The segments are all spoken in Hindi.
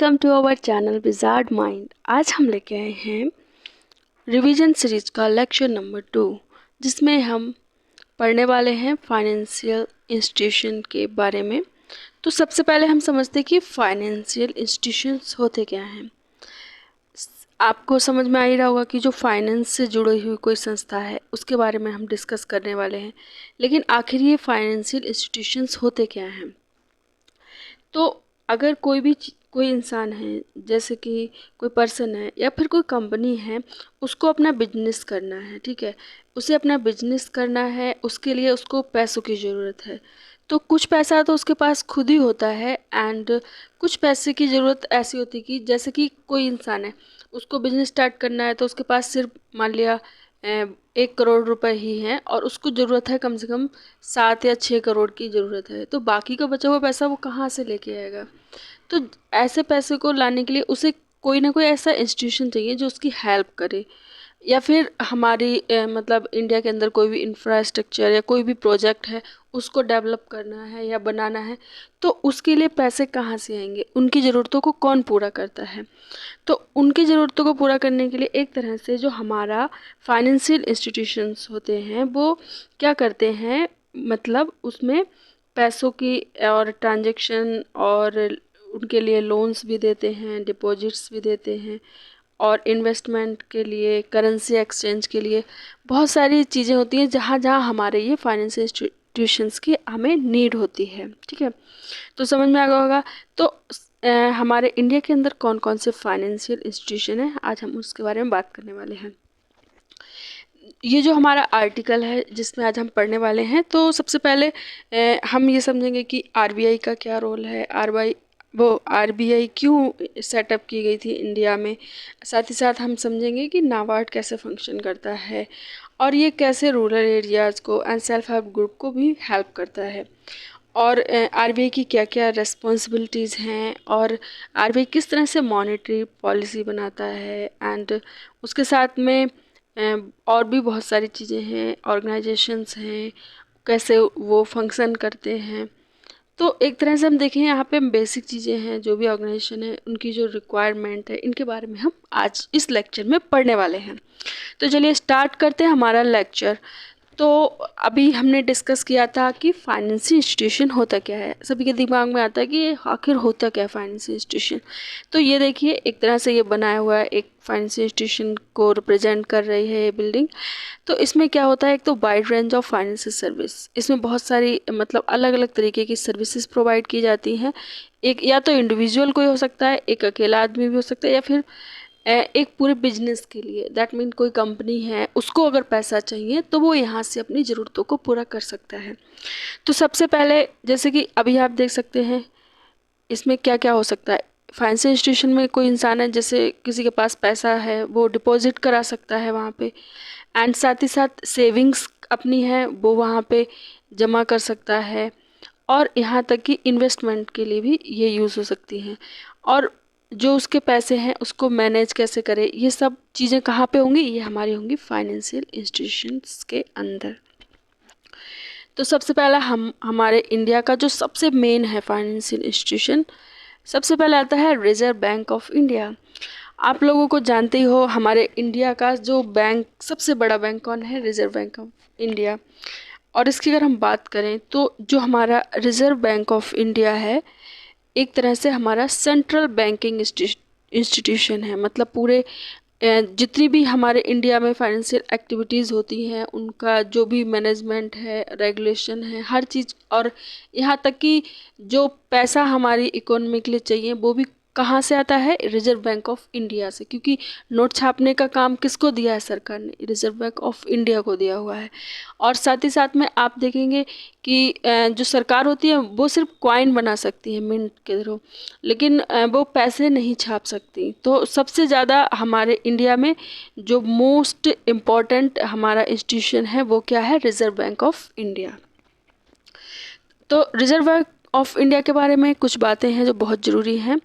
Welcome to our channel wizard mind. आज हम लेके आए हैं रिवीजन सीरीज का लेक्चर नंबर 2, जिसमें हम पढ़ने वाले हैं फाइनेंशियल इंस्टीट्यूशन के बारे में। तो सबसे पहले हम समझते हैं कि फाइनेंशियल इंस्टीट्यूशंस होते क्या हैं। आपको समझ में आ ही रहा होगा कि जो फाइनेंस से जुड़ी हुई कोई संस्था है उसके बारे में हम डिस्कस करने वाले हैं। लेकिन आखिर ये फाइनेंशियल इंस्टीट्यूशंस होते क्या हैं? तो अगर कोई इंसान है, जैसे कि कोई पर्सन है या फिर कोई कंपनी है, उसको अपना बिजनेस करना है, ठीक है, उसे अपना बिजनेस करना है, उसके लिए उसको पैसों की ज़रूरत है। तो कुछ पैसा तो उसके पास खुद ही होता है एंड कुछ पैसे की ज़रूरत ऐसी होती है कि जैसे कि कोई इंसान है, उसको बिजनेस स्टार्ट करना है तो उसके पास सिर्फ मान लिया 1 करोड़ रुपए ही हैं और उसको ज़रूरत है कम से कम 7 या 6 करोड़ की ज़रूरत है। तो बाकी का बचा हुआ पैसा वो कहाँ से लेके आएगा? तो ऐसे पैसे को लाने के लिए उसे कोई ना कोई ऐसा इंस्टीट्यूशन चाहिए जो उसकी हेल्प करे, या फिर हमारी मतलब इंडिया के अंदर कोई भी इंफ्रास्ट्रक्चर या कोई भी प्रोजेक्ट है उसको डेवलप करना है या बनाना है, तो उसके लिए पैसे कहाँ से आएंगे? उनकी ज़रूरतों को कौन पूरा करता है? तो उनकी ज़रूरतों को पूरा करने के लिए एक तरह से जो हमारा फाइनेंशियल इंस्टीट्यूशंस होते हैं वो क्या करते हैं, मतलब उसमें पैसों की और ट्रांजैक्शन और उनके लिए लोन्स भी देते हैं, डिपॉजिट्स भी देते हैं और इन्वेस्टमेंट के लिए, करेंसी एक्सचेंज के लिए बहुत सारी चीज़ें होती हैं जहाँ जहाँ हमारे ये फाइनेंशियल इंस्टीट्यूशंस की हमें नीड होती है। ठीक है, तो समझ में आ गया होगा। तो हमारे इंडिया के अंदर कौन कौन से फाइनेंशियल इंस्टीट्यूशन है, आज हम उसके बारे में बात करने वाले हैं। ये जो हमारा आर्टिकल है जिसमें आज हम पढ़ने वाले हैं, तो सबसे पहले हम ये समझेंगे कि आरबीआई का क्या रोल है, आरबीआई क्यों सेटअप की गई थी इंडिया में। साथ ही साथ हम समझेंगे कि नाबार्ड कैसे फंक्शन करता है और ये कैसे रूरल एरियाज़ को एंड सेल्फ हेल्प ग्रुप को भी हेल्प करता है, और आरबीआई की क्या क्या रिस्पॉन्सिबिलिटीज़ हैं, और आरबीआई किस तरह से मॉनेटरी पॉलिसी बनाता है, एंड उसके साथ में और भी बहुत सारी चीज़ें हैं, ऑर्गेनाइजेशंस हैं, कैसे वो फंक्शन करते हैं। तो एक तरह से हम देखें यहाँ पे बेसिक चीज़ें हैं, जो भी ऑर्गेनाइजेशन है उनकी जो रिक्वायरमेंट है, इनके बारे में हम आज इस लेक्चर में पढ़ने वाले हैं। तो चलिए स्टार्ट करते हैं हमारा लेक्चर। तो अभी हमने डिस्कस किया था कि फाइनेंशियल इंस्टीट्यूशन होता क्या है। सभी के दिमाग में आता है कि ये आखिर होता क्या है फाइनेंशियल इंस्टीट्यूशन। तो ये देखिए, एक तरह से ये बनाया हुआ है, एक फाइनेंशियल इंस्टीट्यूशन को रिप्रेजेंट कर रही है ये बिल्डिंग। तो इसमें क्या होता है, एक तो wide range of financial service, इसमें बहुत सारी मतलब अलग अलग तरीके की सर्विसेज प्रोवाइड की जाती हैं। एक या तो इंडिविजुअल कोई हो सकता है, एक अकेला आदमी भी हो सकता है, या फिर एक पूरे बिजनेस के लिए, दैट मीन कोई कंपनी है उसको अगर पैसा चाहिए तो वो यहाँ से अपनी ज़रूरतों को पूरा कर सकता है। तो सबसे पहले जैसे कि अभी आप देख सकते हैं इसमें क्या क्या हो सकता है। फाइनेंशियल इंस्टीट्यूशन में कोई इंसान है, जैसे किसी के पास पैसा है वो डिपॉजिट करा सकता है वहाँ पे, एंड साथ ही साथ सेविंग्स अपनी है वो वहाँ पे जमा कर सकता है, और यहाँ तक कि इन्वेस्टमेंट के लिए भी ये यूज़ हो सकती हैं। और जो उसके पैसे हैं उसको मैनेज कैसे करे, ये सब चीज़ें कहाँ पे होंगी, ये हमारी होंगी फाइनेंशियल इंस्टीट्यूशंस के अंदर। तो सबसे पहला हमारे इंडिया का जो सबसे मेन है फाइनेंशियल इंस्टीट्यूशन, सबसे पहले आता है रिजर्व बैंक ऑफ इंडिया। आप लोगों को जानते ही हो, हमारे इंडिया का जो बैंक, सबसे बड़ा बैंक कौन है? Reserve Bank of India. और इसकी अगर हम बात करें तो जो हमारा रिजर्व बैंक ऑफ इंडिया है, एक तरह से हमारा सेंट्रल बैंकिंग इंस्टीट्यूशन है। मतलब पूरे जितनी भी हमारे इंडिया में फाइनेंशियल एक्टिविटीज़ होती हैं उनका जो भी मैनेजमेंट है, रेगुलेशन है, हर चीज़, और यहाँ तक कि जो पैसा हमारी इकोनॉमी के लिए चाहिए वो भी कहाँ से आता है? रिजर्व बैंक ऑफ इंडिया से। क्योंकि नोट छापने का काम किसको दिया है सरकार ने? रिजर्व बैंक ऑफ इंडिया को दिया हुआ है। और साथ ही साथ में आप देखेंगे कि जो सरकार होती है वो सिर्फ कॉइन बना सकती है मिंट के थ्रू, लेकिन वो पैसे नहीं छाप सकती। तो सबसे ज़्यादा हमारे इंडिया में जो मोस्ट इम्पॉर्टेंट हमारा इंस्टीट्यूशन है वो क्या है? Reserve Bank of India. तो रिजर्व बैंक ऑफ इंडिया के बारे में कुछ बातें हैं जो बहुत ज़रूरी हैं।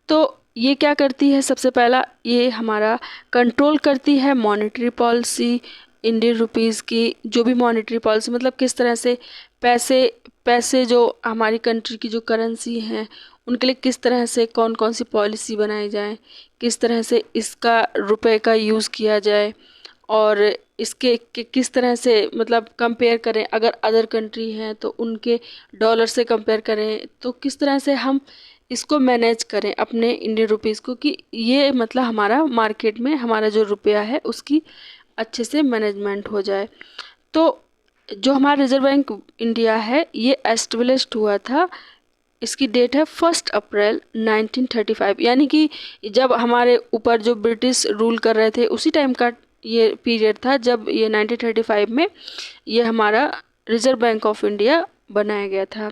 तो ये क्या करती है? सबसे पहला, ये हमारा कंट्रोल करती है मॉनेटरी पॉलिसी, इंडियन रुपीज़ की जो भी मॉनेटरी पॉलिसी, मतलब किस तरह से पैसे पैसे जो हमारी कंट्री की जो करेंसी हैं उनके लिए किस तरह से कौन कौन सी पॉलिसी बनाई जाए, किस तरह से इसका रुपए का यूज़ किया जाए, और इसके किस तरह से मतलब कंपेयर करें, अगर अदर कंट्री हैं तो उनके डॉलर से कंपेयर करें, तो किस तरह से हम इसको मैनेज करें अपने इंडियन रुपीस को, कि ये मतलब हमारा मार्केट में हमारा जो रुपया है उसकी अच्छे से मैनेजमेंट हो जाए। तो जो हमारा रिजर्व बैंक इंडिया है ये एस्टेब्लिश्ड हुआ था, इसकी डेट है 1 अप्रैल 1935, यानी कि जब हमारे ऊपर जो ब्रिटिश रूल कर रहे थे उसी टाइम का ये पीरियड था जब ये 1935 में ये हमारा रिजर्व बैंक ऑफ इंडिया बनाया गया था।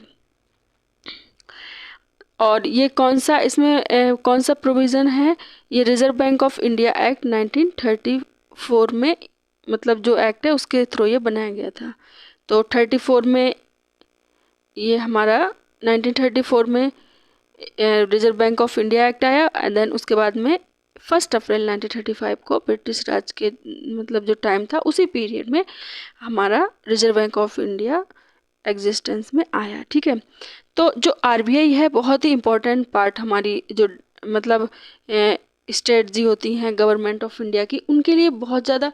और ये कौन सा इसमें कौन सा प्रोविज़न है, ये reserve Bank of India Act 1934 में, मतलब जो एक्ट है उसके थ्रू ये बनाया गया था। तो 34 में ये हमारा 1934 में reserve Bank of India act आया, एंड देन उसके बाद में 1 अप्रैल 1935 को ब्रिटिश राज के मतलब जो टाइम था उसी पीरियड में हमारा reserve Bank of India existence में आया। ठीक है, तो जो आरबीआई है बहुत ही इम्पोर्टेंट पार्ट हमारी जो मतलब स्ट्रेटजी होती हैं गवर्नमेंट ऑफ इंडिया की, उनके लिए बहुत ज़्यादा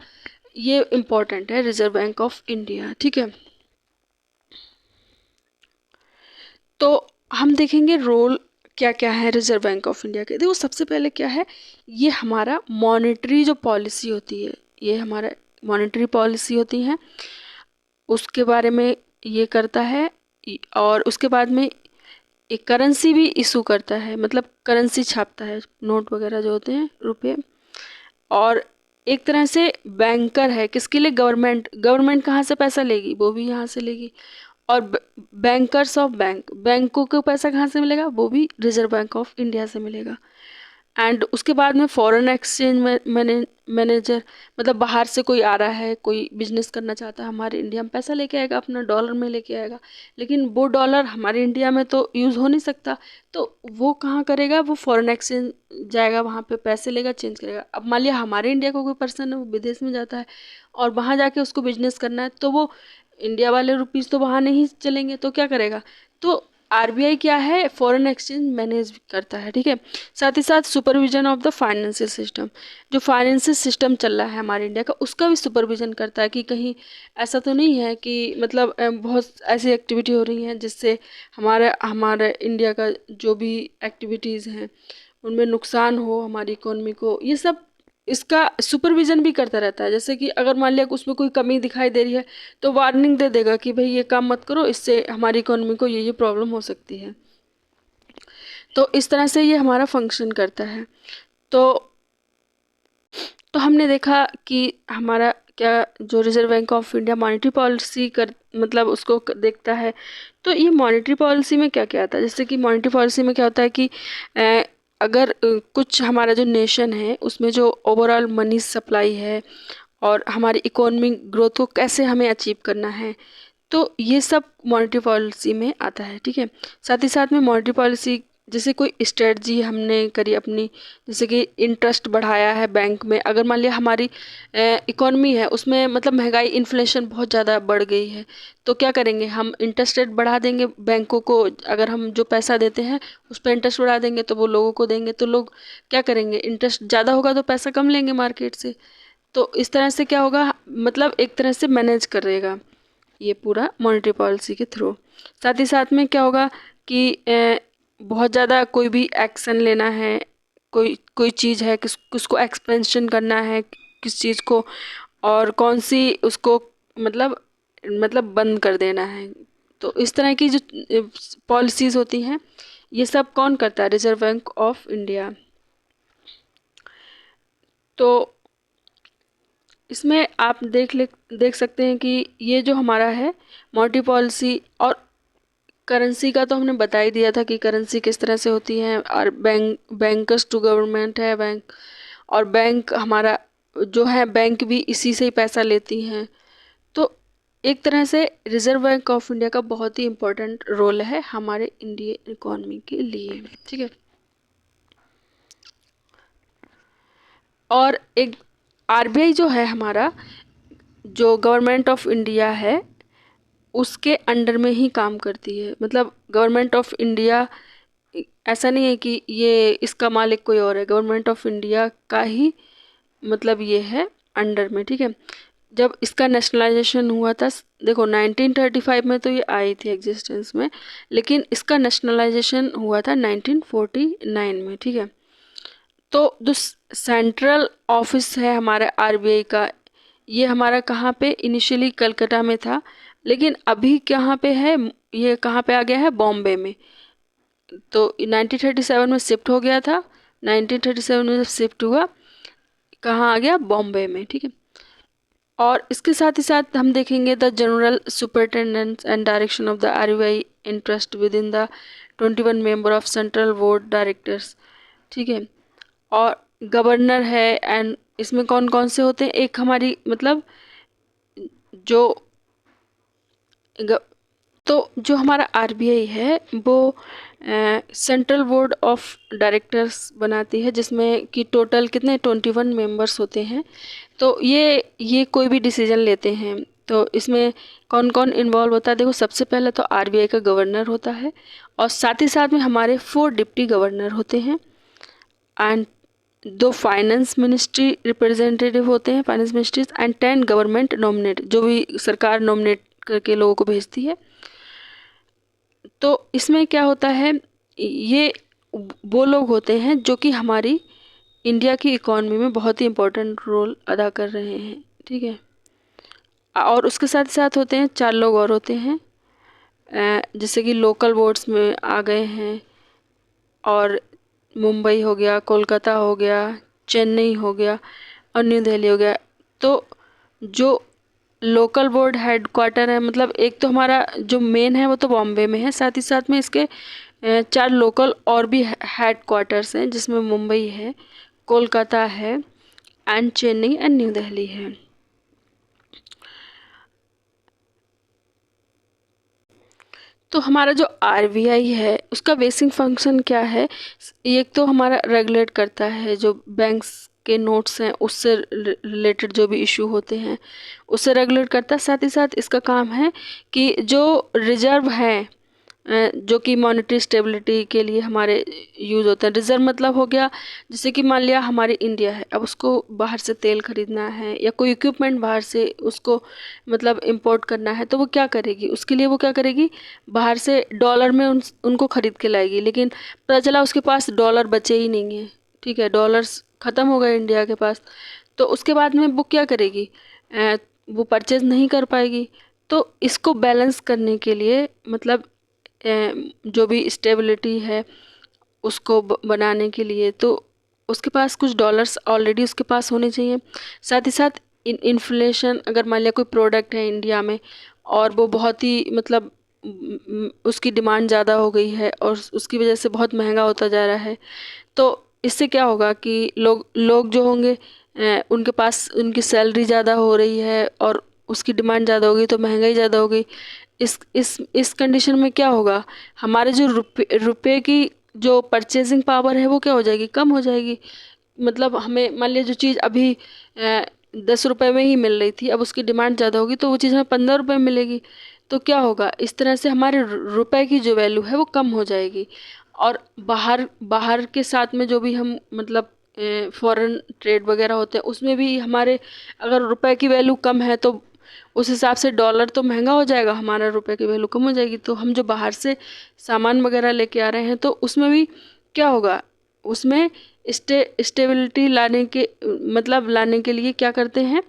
ये इम्पोर्टेंट है रिजर्व बैंक ऑफ इंडिया। ठीक है, तो हम देखेंगे रोल क्या क्या है रिजर्व बैंक ऑफ इंडिया के। देखो सबसे पहले क्या है, ये हमारा मॉनेटरी जो पॉलिसी होती है, ये हमारा मॉनेटरी पॉलिसी होती है उसके बारे में ये करता है। और उसके बाद में एक करेंसी भी इशू करता है, मतलब करेंसी छापता है, नोट वगैरह जो होते हैं रुपए। और एक तरह से बैंकर है, किसके लिए, गवर्नमेंट। गवर्नमेंट कहाँ से पैसा लेगी, वो भी यहाँ से लेगी। और बैंकर्स ऑफ बैंक, बैंकों को पैसा कहाँ से मिलेगा, वो भी रिजर्व बैंक ऑफ इंडिया से मिलेगा। एंड उसके बाद में फॉरेन एक्सचेंज मैनेजर, मतलब बाहर से कोई आ रहा है, कोई बिजनेस करना चाहता है हमारे इंडिया में, पैसा लेके आएगा, अपना डॉलर में लेके आएगा, लेकिन वो डॉलर हमारे इंडिया में तो यूज़ हो नहीं सकता, तो वो कहाँ करेगा, वो फॉरेन एक्सचेंज जाएगा, वहाँ पे पैसे लेगा, चेंज करेगा। अब मान लिया हमारे इंडिया का कोई पर्सन है वो विदेश में जाता है और वहाँ जाके उसको बिजनेस करना है, तो वो इंडिया वाले रुपीज़ तो वहाँ नहीं चलेंगे, तो क्या करेगा, तो आरबीआई क्या है, फॉरेन एक्सचेंज मैनेज करता है। ठीक है, साथ ही साथ supervision of the financial system, जो फाइनेंशियल सिस्टम चल रहा है हमारे इंडिया का उसका भी सुपरविजन करता है कि कहीं ऐसा तो नहीं है कि मतलब बहुत ऐसी एक्टिविटी हो रही हैं जिससे हमारे इंडिया का जो भी एक्टिविटीज़ हैं उनमें नुकसान हो हमारी इकोनॉमी को, ये सब इसका सुपरविजन भी करता रहता है। जैसे कि अगर मान लिया उसमें कोई कमी दिखाई दे रही है तो वार्निंग दे देगा कि भाई ये काम मत करो, इससे हमारी इकोनॉमी को ये प्रॉब्लम हो सकती है। तो इस तरह से ये हमारा फंक्शन करता है। तो हमने देखा कि हमारा क्या जो reserve Bank of India monetary policy कर मतलब उसको देखता है। तो ये मॉनेटरी पॉलिसी में क्या क्या आता है, जैसे कि मॉनेटरी पॉलिसी में क्या होता है कि अगर कुछ हमारा जो नेशन है उसमें जो ओवरऑल मनी सप्लाई है और हमारी इकोनॉमिक ग्रोथ को कैसे हमें अचीव करना है, तो ये सब मॉनेटरी पॉलिसी में आता है। ठीक है, साथ ही साथ में मॉनेटरी पॉलिसी जैसे कोई स्ट्रेटजी हमने करी अपनी, जैसे कि इंटरेस्ट बढ़ाया है बैंक में, अगर मान लिया हमारी इकोनॉमी है उसमें मतलब महंगाई इन्फ्लेशन बहुत ज़्यादा बढ़ गई है, तो क्या करेंगे, हम इंटरेस्ट रेट बढ़ा देंगे बैंकों को। अगर हम जो पैसा देते हैं उस पर इंटरेस्ट बढ़ा देंगे तो वो लोगों को देंगे, तो लोग क्या करेंगे, इंटरेस्ट ज़्यादा होगा तो पैसा कम लेंगे मार्केट से। तो इस तरह से क्या होगा, मतलब एक तरह से मैनेज करेगा ये पूरा मॉनेटरी पॉलिसी के थ्रू। साथ ही साथ में क्या होगा कि बहुत ज़्यादा कोई भी एक्शन लेना है, कोई चीज़ है किसको एक्सपेंशन करना है किस चीज़ को, और कौन सी उसको मतलब बंद कर देना है, तो इस तरह की जो पॉलिसीज़ होती हैं ये सब कौन करता है, रिजर्व बैंक ऑफ इंडिया। तो इसमें आप देख सकते हैं कि ये जो हमारा है मॉनेटरी पॉलिसी, और करेंसी का तो हमने बता ही दिया था कि करेंसी किस तरह से होती है, और बैंकर्स टू गवर्नमेंट है बैंक, और बैंक हमारा जो है बैंक भी इसी से ही पैसा लेती हैं। तो एक तरह से रिजर्व बैंक ऑफ इंडिया का बहुत ही इम्पोर्टेंट रोल है हमारे इंडियन इकोनॉमी के लिए। ठीक है, और एक आरबीआई जो है हमारा जो गवर्नमेंट ऑफ इंडिया है उसके अंडर में ही काम करती है, मतलब गवर्नमेंट ऑफ इंडिया ऐसा नहीं है कि ये इसका मालिक कोई और है, गवर्नमेंट ऑफ इंडिया का ही मतलब ये है अंडर में, ठीक है। जब इसका नेशनलाइजेशन हुआ था, देखो 1935 में तो ये आई थी एग्जिस्टेंस में, लेकिन इसका नेशनलाइजेशन हुआ था 1949 में, ठीक है। तो जो सेंट्रल ऑफिस है हमारा आरबीआई का, ये हमारा कहाँ पे, इनिशियली कलकत्ता में था, लेकिन अभी कहाँ पे है, ये कहाँ पे आ गया है, बॉम्बे में। तो 1937 में शिफ्ट हो गया था, 1937 में जब शिफ्ट हुआ, कहाँ आ गया, बॉम्बे में, ठीक है। और इसके साथ ही साथ हम देखेंगे the general superintendents and direction of the RBI interest with in the 21 member of central board directors, ठीक है। और गवर्नर है, एंड इसमें कौन कौन से होते हैं, एक हमारी मतलब जो ग, तो जो हमारा आरबीआई है वो सेंट्रल बोर्ड ऑफ डायरेक्टर्स बनाती है, जिसमें कि टोटल कितने 21 मेंबर्स होते हैं। तो ये कोई भी डिसीजन लेते हैं, तो इसमें कौन कौन इन्वॉल्व होता है, देखो सबसे पहले तो आरबीआई का गवर्नर होता है, और साथ ही साथ में हमारे 4 डिप्टी गवर्नर होते हैं, एंड 2 फाइनेंस मिनिस्ट्री रिप्रेजेंटेटिव होते हैं, finance ministries, and 10 government nominate, जो भी सरकार नॉमिनेट करके लोगों को भेजती है। तो इसमें क्या होता है, ये वो लोग होते हैं जो कि हमारी इंडिया की इकॉनमी में बहुत ही इम्पोर्टेंट रोल अदा कर रहे हैं, ठीक है। और उसके साथ साथ होते हैं 4 लोग और होते हैं, जैसे कि लोकल बोर्ड्स में आ गए हैं, और मुंबई हो गया, कोलकाता हो गया, चेन्नई हो गया, और न्यू दिल्ली हो गया। तो जो लोकल बोर्ड हेड क्वार्टर है, मतलब एक तो हमारा जो मेन है वो तो बॉम्बे में है, साथ ही साथ में इसके 4 लोकल और भी हेड क्वार्टर्स हैं, जिसमें मुंबई है, कोलकाता है, and Chennai and new Delhi है। तो हमारा जो आरबीआई है उसका बेसिक फंक्शन क्या है, एक तो हमारा रेगुलेट करता है जो बैंक्स के नोट्स हैं उससे रिलेटेड जो भी इशू होते हैं उससे रेगुलेट करता है। साथ ही साथ इसका काम है कि जो रिजर्व हैं, जो कि मॉनेटरी स्टेबिलिटी के लिए हमारे यूज़ होते हैं। रिजर्व मतलब हो गया, जैसे कि मान लिया हमारी इंडिया है, अब उसको बाहर से तेल खरीदना है या कोई इक्विपमेंट बाहर से उसको मतलब इंपोर्ट करना है, तो वो क्या करेगी, उसके लिए वो क्या करेगी, बाहर से डॉलर में उनको ख़रीद के लाएगी। लेकिन पता चला उसके पास डॉलर बचे ही नहीं है, ठीक है, डॉलर्स ख़त्म हो गए इंडिया के पास, तो उसके बाद में वो क्या करेगी, वो परचेज़ नहीं कर पाएगी। तो इसको बैलेंस करने के लिए मतलब जो भी स्टेबिलिटी है उसको बनाने के लिए, तो उसके पास कुछ डॉलर्स ऑलरेडी उसके पास होने चाहिए। साथ ही साथ इन्फ्लेशन, अगर मान लिया कोई प्रोडक्ट है इंडिया में और वो बहुत ही मतलब उसकी डिमांड ज़्यादा हो गई है और उसकी वजह से बहुत महंगा होता जा रहा है, तो इससे क्या होगा कि लोग लोग जो होंगे उनके पास उनकी सैलरी ज़्यादा हो रही है और उसकी डिमांड ज़्यादा होगी तो महंगाई ज़्यादा होगी। इस कंडीशन में क्या होगा, हमारे जो रुपए की जो परचेजिंग पावर है वो क्या हो जाएगी, कम हो जाएगी। मतलब हमें मान लिया जो चीज़ अभी 10 रुपए में ही मिल रही थी, अब उसकी डिमांड ज़्यादा होगी तो वो चीज़ हमें 15 रुपए में मिलेगी। तो क्या होगा, इस तरह से हमारे रुपए की जो वैल्यू है वो कम हो जाएगी। और बाहर बाहर के साथ में जो भी हम मतलब फॉरेन ट्रेड वगैरह होते हैं उसमें भी हमारे अगर रुपए की वैल्यू कम है तो उस हिसाब से डॉलर तो महंगा हो जाएगा, हमारा रुपए की वैल्यू कम हो जाएगी। तो हम जो बाहर से सामान वगैरह लेके आ रहे हैं तो उसमें भी क्या होगा, उसमें स्टेबिलिटी लाने के मतलब लाने के लिए क्या करते हैं,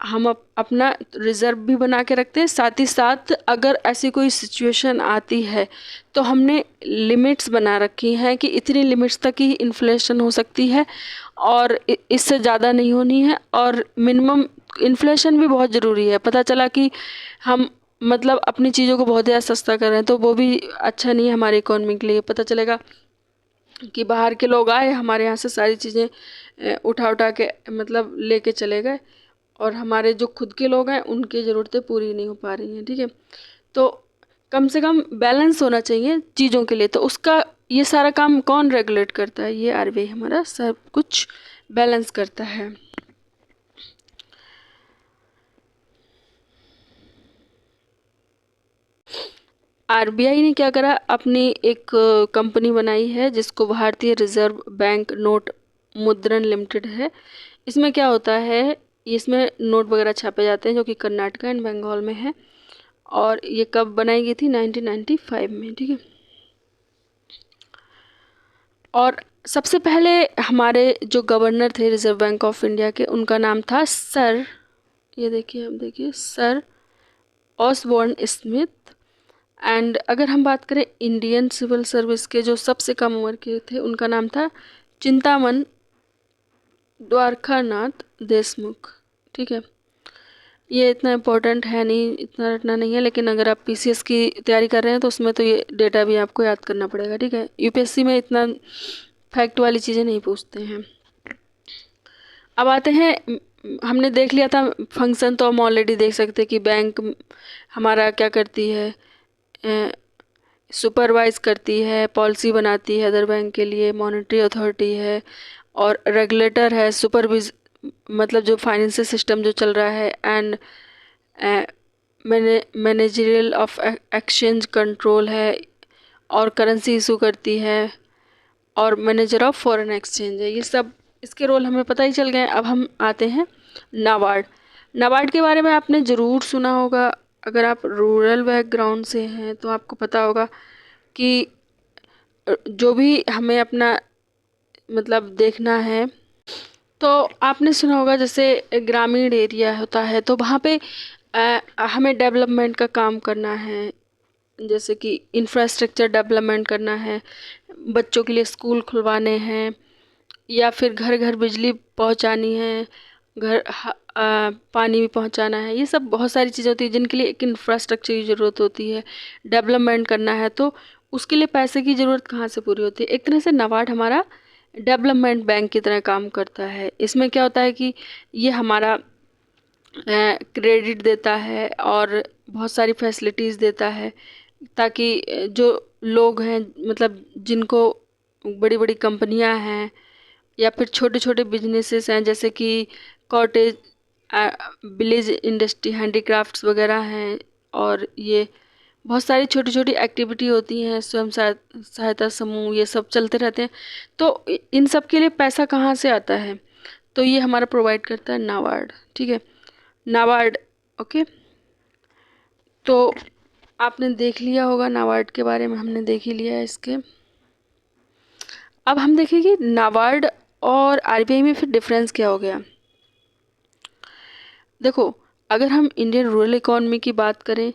हम अपना रिज़र्व भी बना के रखते हैं। साथ ही साथ अगर ऐसी कोई सिचुएशन आती है तो हमने लिमिट्स बना रखी हैं कि इतनी लिमिट्स तक ही इन्फ्लेशन हो सकती है और इससे ज़्यादा नहीं होनी है। और मिनिमम इन्फ्लेशन भी बहुत ज़रूरी है। पता चला कि हम मतलब अपनी चीज़ों को बहुत ज़्यादा सस्ता कर रहे हैं तो वो भी अच्छा नहीं है हमारी इकोनॉमी के लिए। पता चलेगा कि बाहर के लोग आए हमारे यहाँ से सारी चीज़ें उठा उठा के मतलब लेके चले गए और हमारे जो खुद के लोग हैं उनकी ज़रूरतें पूरी नहीं हो पा रही हैं, ठीक है। तो कम से कम बैलेंस होना चाहिए चीज़ों के लिए। तो उसका ये सारा काम कौन रेगुलेट करता है, ये आरबीआई हमारा सब कुछ बैलेंस करता है। आरबीआई ने क्या करा, अपनी एक कंपनी बनाई है जिसको भारतीय रिजर्व बैंक नोट मुद्रण लिमिटेड है। इसमें क्या होता है, इसमें नोट वगैरह छापे जाते हैं जो कि कर्नाटक एंड बंगाल में है। और ये कब बनाई गई थी, 1995 में, ठीक है। और सबसे पहले हमारे जो गवर्नर थे रिजर्व बैंक ऑफ इंडिया के, उनका नाम था सर, ये देखिए, हम देखिए, सर ऑसबोर्न स्मिथ। एंड अगर हम बात करें इंडियन सिविल सर्विस के जो सबसे कम उम्र के थे, उनका नाम था चिंतामन द्वारकानाथ देशमुख, ठीक है। ये इतना इम्पोर्टेंट है नहीं, इतना रटना नहीं है, लेकिन अगर आप पीसीएस की तैयारी कर रहे हैं तो उसमें तो ये डेटा भी आपको याद करना पड़ेगा, ठीक है। यूपीएससी में इतना फैक्ट वाली चीज़ें नहीं पूछते हैं। अब आते हैं, हमने देख लिया था फंक्शन, तो हम ऑलरेडी देख सकते हैं कि बैंक हमारा क्या करती है, सुपरवाइज करती है, पॉलिसी बनाती है अदर बैंक के लिए, मॉनेटरी अथॉरिटी है, और रेगुलेटर है, सुपरविज मतलब जो फाइनेंशियल सिस्टम जो चल रहा है, and managerial of exchange control है, और करेंसी इशू करती है, और मैनेजर ऑफ फॉरेन एक्सचेंज है। ये सब इसके रोल हमें पता ही चल गए। अब हम आते हैं नाबार्ड। नाबार्ड के बारे में आपने ज़रूर सुना होगा, अगर आप रूरल बैकग्राउंड से हैं तो आपको पता होगा कि जो भी हमें अपना मतलब देखना है, तो आपने सुना होगा जैसे ग्रामीण एरिया होता है तो वहाँ पे हमें डेवलपमेंट का काम करना है, जैसे कि इंफ्रास्ट्रक्चर डेवलपमेंट करना है, बच्चों के लिए स्कूल खुलवाने हैं, या फिर घर घर बिजली पहुंचानी है, पानी भी पहुंचाना है। ये सब बहुत सारी चीज़ें होती है जिनके लिए एक इंफ्रास्ट्रक्चर की ज़रूरत होती है, डेवलपमेंट करना है, तो उसके लिए पैसे की ज़रूरत कहाँ से पूरी होती है। एक तरह से नाबार्ड हमारा डेवलपमेंट बैंक की तरह काम करता है। इसमें क्या होता है कि ये हमारा क्रेडिट देता है और बहुत सारी फैसिलिटीज़ देता है, ताकि जो लोग हैं, मतलब जिनको बड़ी बड़ी कंपनियां हैं या फिर छोटे छोटे बिजनेसेस हैं, जैसे कि कॉटेज, विलेज इंडस्ट्री, हैंडीक्राफ्ट्स वगैरह हैं, और ये बहुत सारी छोटी छोटी एक्टिविटी होती हैं, स्वयं सहायता समूह, ये सब चलते रहते हैं। तो इन सब के लिए पैसा कहाँ से आता है, तो ये हमारा प्रोवाइड करता है नाबार्ड, ठीक है। नाबार्ड, ओके। तो आपने देख लिया होगा नाबार्ड के बारे में, हमने देख ही लिया है इसके। अब हम देखेंगे नाबार्ड और आरबीआई में फिर डिफरेंस क्या हो गया। देखो, अगर हम इंडियन रूरल इकोनॉमी की बात करें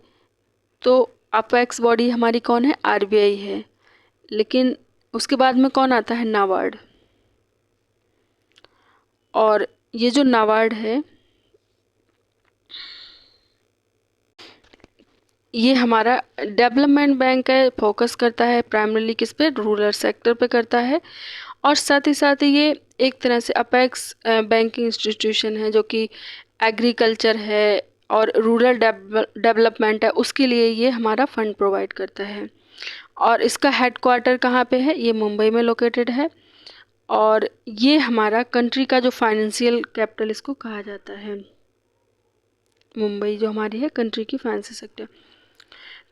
तो अपेक्स बॉडी हमारी कौन है, आरबीआई है। लेकिन उसके बाद में कौन आता है, नाबार्ड। और ये जो नाबार्ड है, ये हमारा डेवलपमेंट बैंक है, फोकस करता है प्राइमरीली किस पे, रूरल सेक्टर पे करता है। और साथ ही ये एक तरह से अपेक्स बैंकिंग इंस्टीट्यूशन है, जो कि एग्रीकल्चर है और रूरल डेवलपमेंट है, उसके लिए ये हमारा फंड प्रोवाइड करता है। और इसका हेडक्वार्टर कहाँ पे है, ये मुंबई में लोकेटेड है। और ये हमारा कंट्री का जो फाइनेंशियल कैपिटल इसको कहा जाता है, मुंबई जो हमारी है कंट्री की फाइनेंशियल सेक्टर।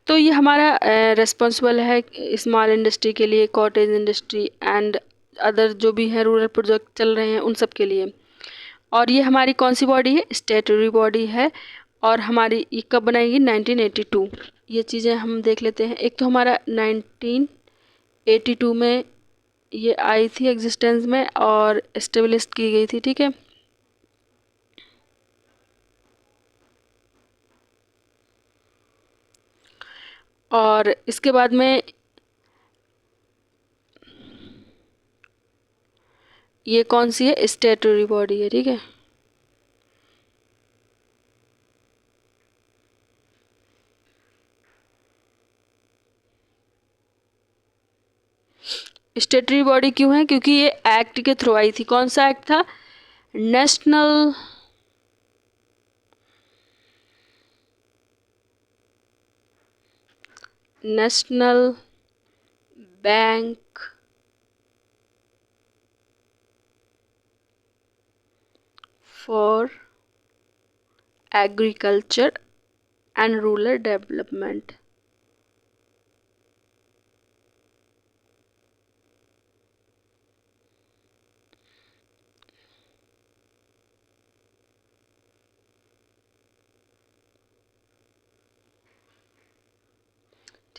तो ये हमारा रिस्पॉन्सिबल है स्मॉल इंडस्ट्री के लिए, कॉटेज इंडस्ट्री एंड अदर जो भी हैं रूरल प्रोजेक्ट चल रहे हैं उन सब के लिए। और ये हमारी कौन सी बॉडी है, स्टेटरी बॉडी है। और हमारी ये कब बनाई गई, 1982। ये चीज़ें हम देख लेते हैं। एक तो हमारा 1982 में ये आई थी एग्जिस्टेंस में और एस्टेब्लिश की गई थी, ठीक है। और इसके बाद में ये कौन सी है, स्टेटरी बॉडी है, ठीक है। स्टेटरी बॉडी क्यों है, क्योंकि ये एक्ट के थ्रू आई थी। कौन सा एक्ट था, national national bank for agriculture and rural development,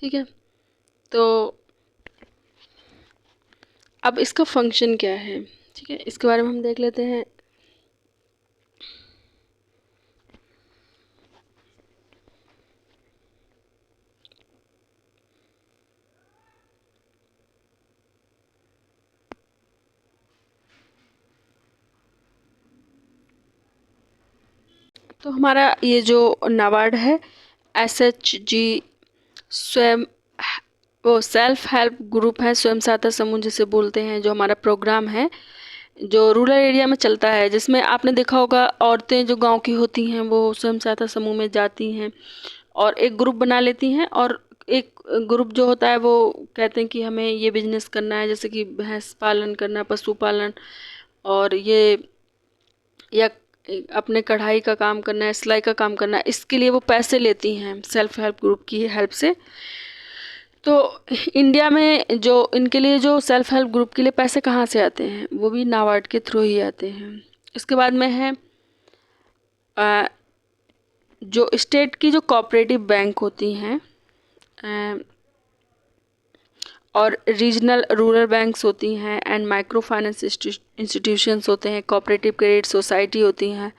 ठीक है, तो अब इसका फंक्शन क्या है, ठीक है, इसके बारे में हम देख लेते हैं। तो हमारा ये जो नाबार्ड है, SHG स्वयं वो सेल्फ हेल्प ग्रुप है, स्वयं सहायता समूह जिसे बोलते हैं, जो हमारा प्रोग्राम है जो रूरल एरिया में चलता है, जिसमें आपने देखा होगा औरतें जो गांव की होती हैं वो स्वयं सहायता समूह में जाती हैं और एक ग्रुप बना लेती हैं, और एक ग्रुप जो होता है वो कहते हैं कि हमें ये बिजनेस करना है, जैसे कि भैंस पालन करना, पशुपालन, और ये या अपने कढ़ाई का काम करना है, सिलाई का काम करना है, इसके लिए वो पैसे लेती हैं सेल्फ हेल्प ग्रुप की हेल्प से। तो इंडिया में जो इनके लिए जो सेल्फ हेल्प ग्रुप के लिए पैसे कहाँ से आते हैं, वो भी नाबार्ड के थ्रू ही आते हैं। इसके बाद में है जो स्टेट की जो कोऑपरेटिव बैंक होती हैं और रीजनल रूरल बैंक्स होती हैं एंड माइक्रो फाइनेंस इंस्टीट्यूशंस होते हैं, कोऑपरेटिव क्रेडिट सोसाइटी होती हैं,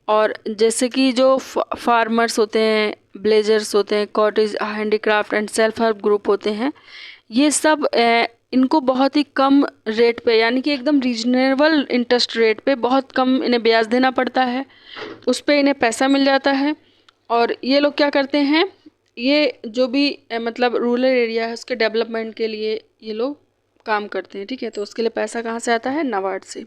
और जैसे कि जो फार्मर्स होते हैं, ब्लेजर्स होते हैं, cottage handicraft and self help group होते हैं, ये सब इनको बहुत ही कम रेट पे, यानी कि एकदम रीजनेबल इंटरेस्ट रेट पे बहुत कम इन्हें ब्याज देना पड़ता है, उस पे इन्हें पैसा मिल जाता है। और ये लोग क्या करते हैं, ये जो भी मतलब रूरल एरिया है उसके डेवलपमेंट के लिए ये लोग काम करते हैं, ठीक है। तो उसके लिए पैसा कहाँ से आता है, नाबार्ड से।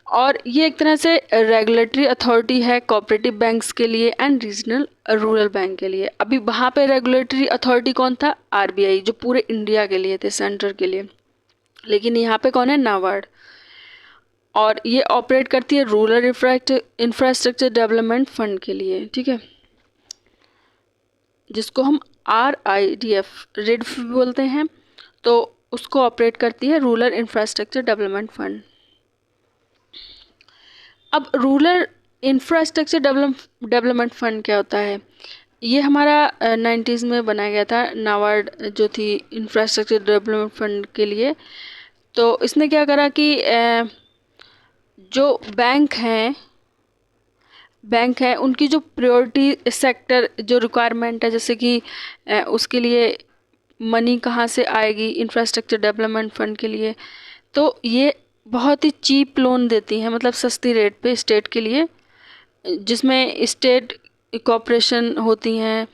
और ये एक तरह से रेगुलेटरी अथॉरिटी है कोऑपरेटिव बैंक्स के लिए एंड रीजनल रूरल बैंक के लिए। अभी वहाँ पे रेगुलेटरी अथॉरिटी कौन था, RBI, जो पूरे इंडिया के लिए थे, सेंटर के लिए, लेकिन यहाँ पे कौन है, नाबार्ड। और ये ऑपरेट करती है रूरल इंफ्रास्ट्रक्चर डेवलपमेंट फंड के लिए, ठीक है, जिसको हम RIDF रिडफ बोलते हैं। तो उसको ऑपरेट करती है रूरल इंफ्रास्ट्रक्चर डेवलपमेंट फंड। अब रूरल इंफ्रास्ट्रक्चर डेवलपमेंट फंड क्या होता है, ये हमारा 90s में बनाया गया था, नाबार्ड जो थी इंफ्रास्ट्रक्चर डेवलपमेंट फंड के लिए। तो इसने क्या करा कि जो बैंक है उनकी जो प्रायोरिटी सेक्टर जो रिक्वायरमेंट है, जैसे कि उसके लिए मनी कहाँ से आएगी इंफ्रास्ट्रक्चर डेवलपमेंट फंड के लिए, तो ये बहुत ही चीप लोन देती हैं, मतलब सस्ती रेट पे स्टेट के लिए, जिसमें स्टेट कॉर्पोरेशन होती हैं।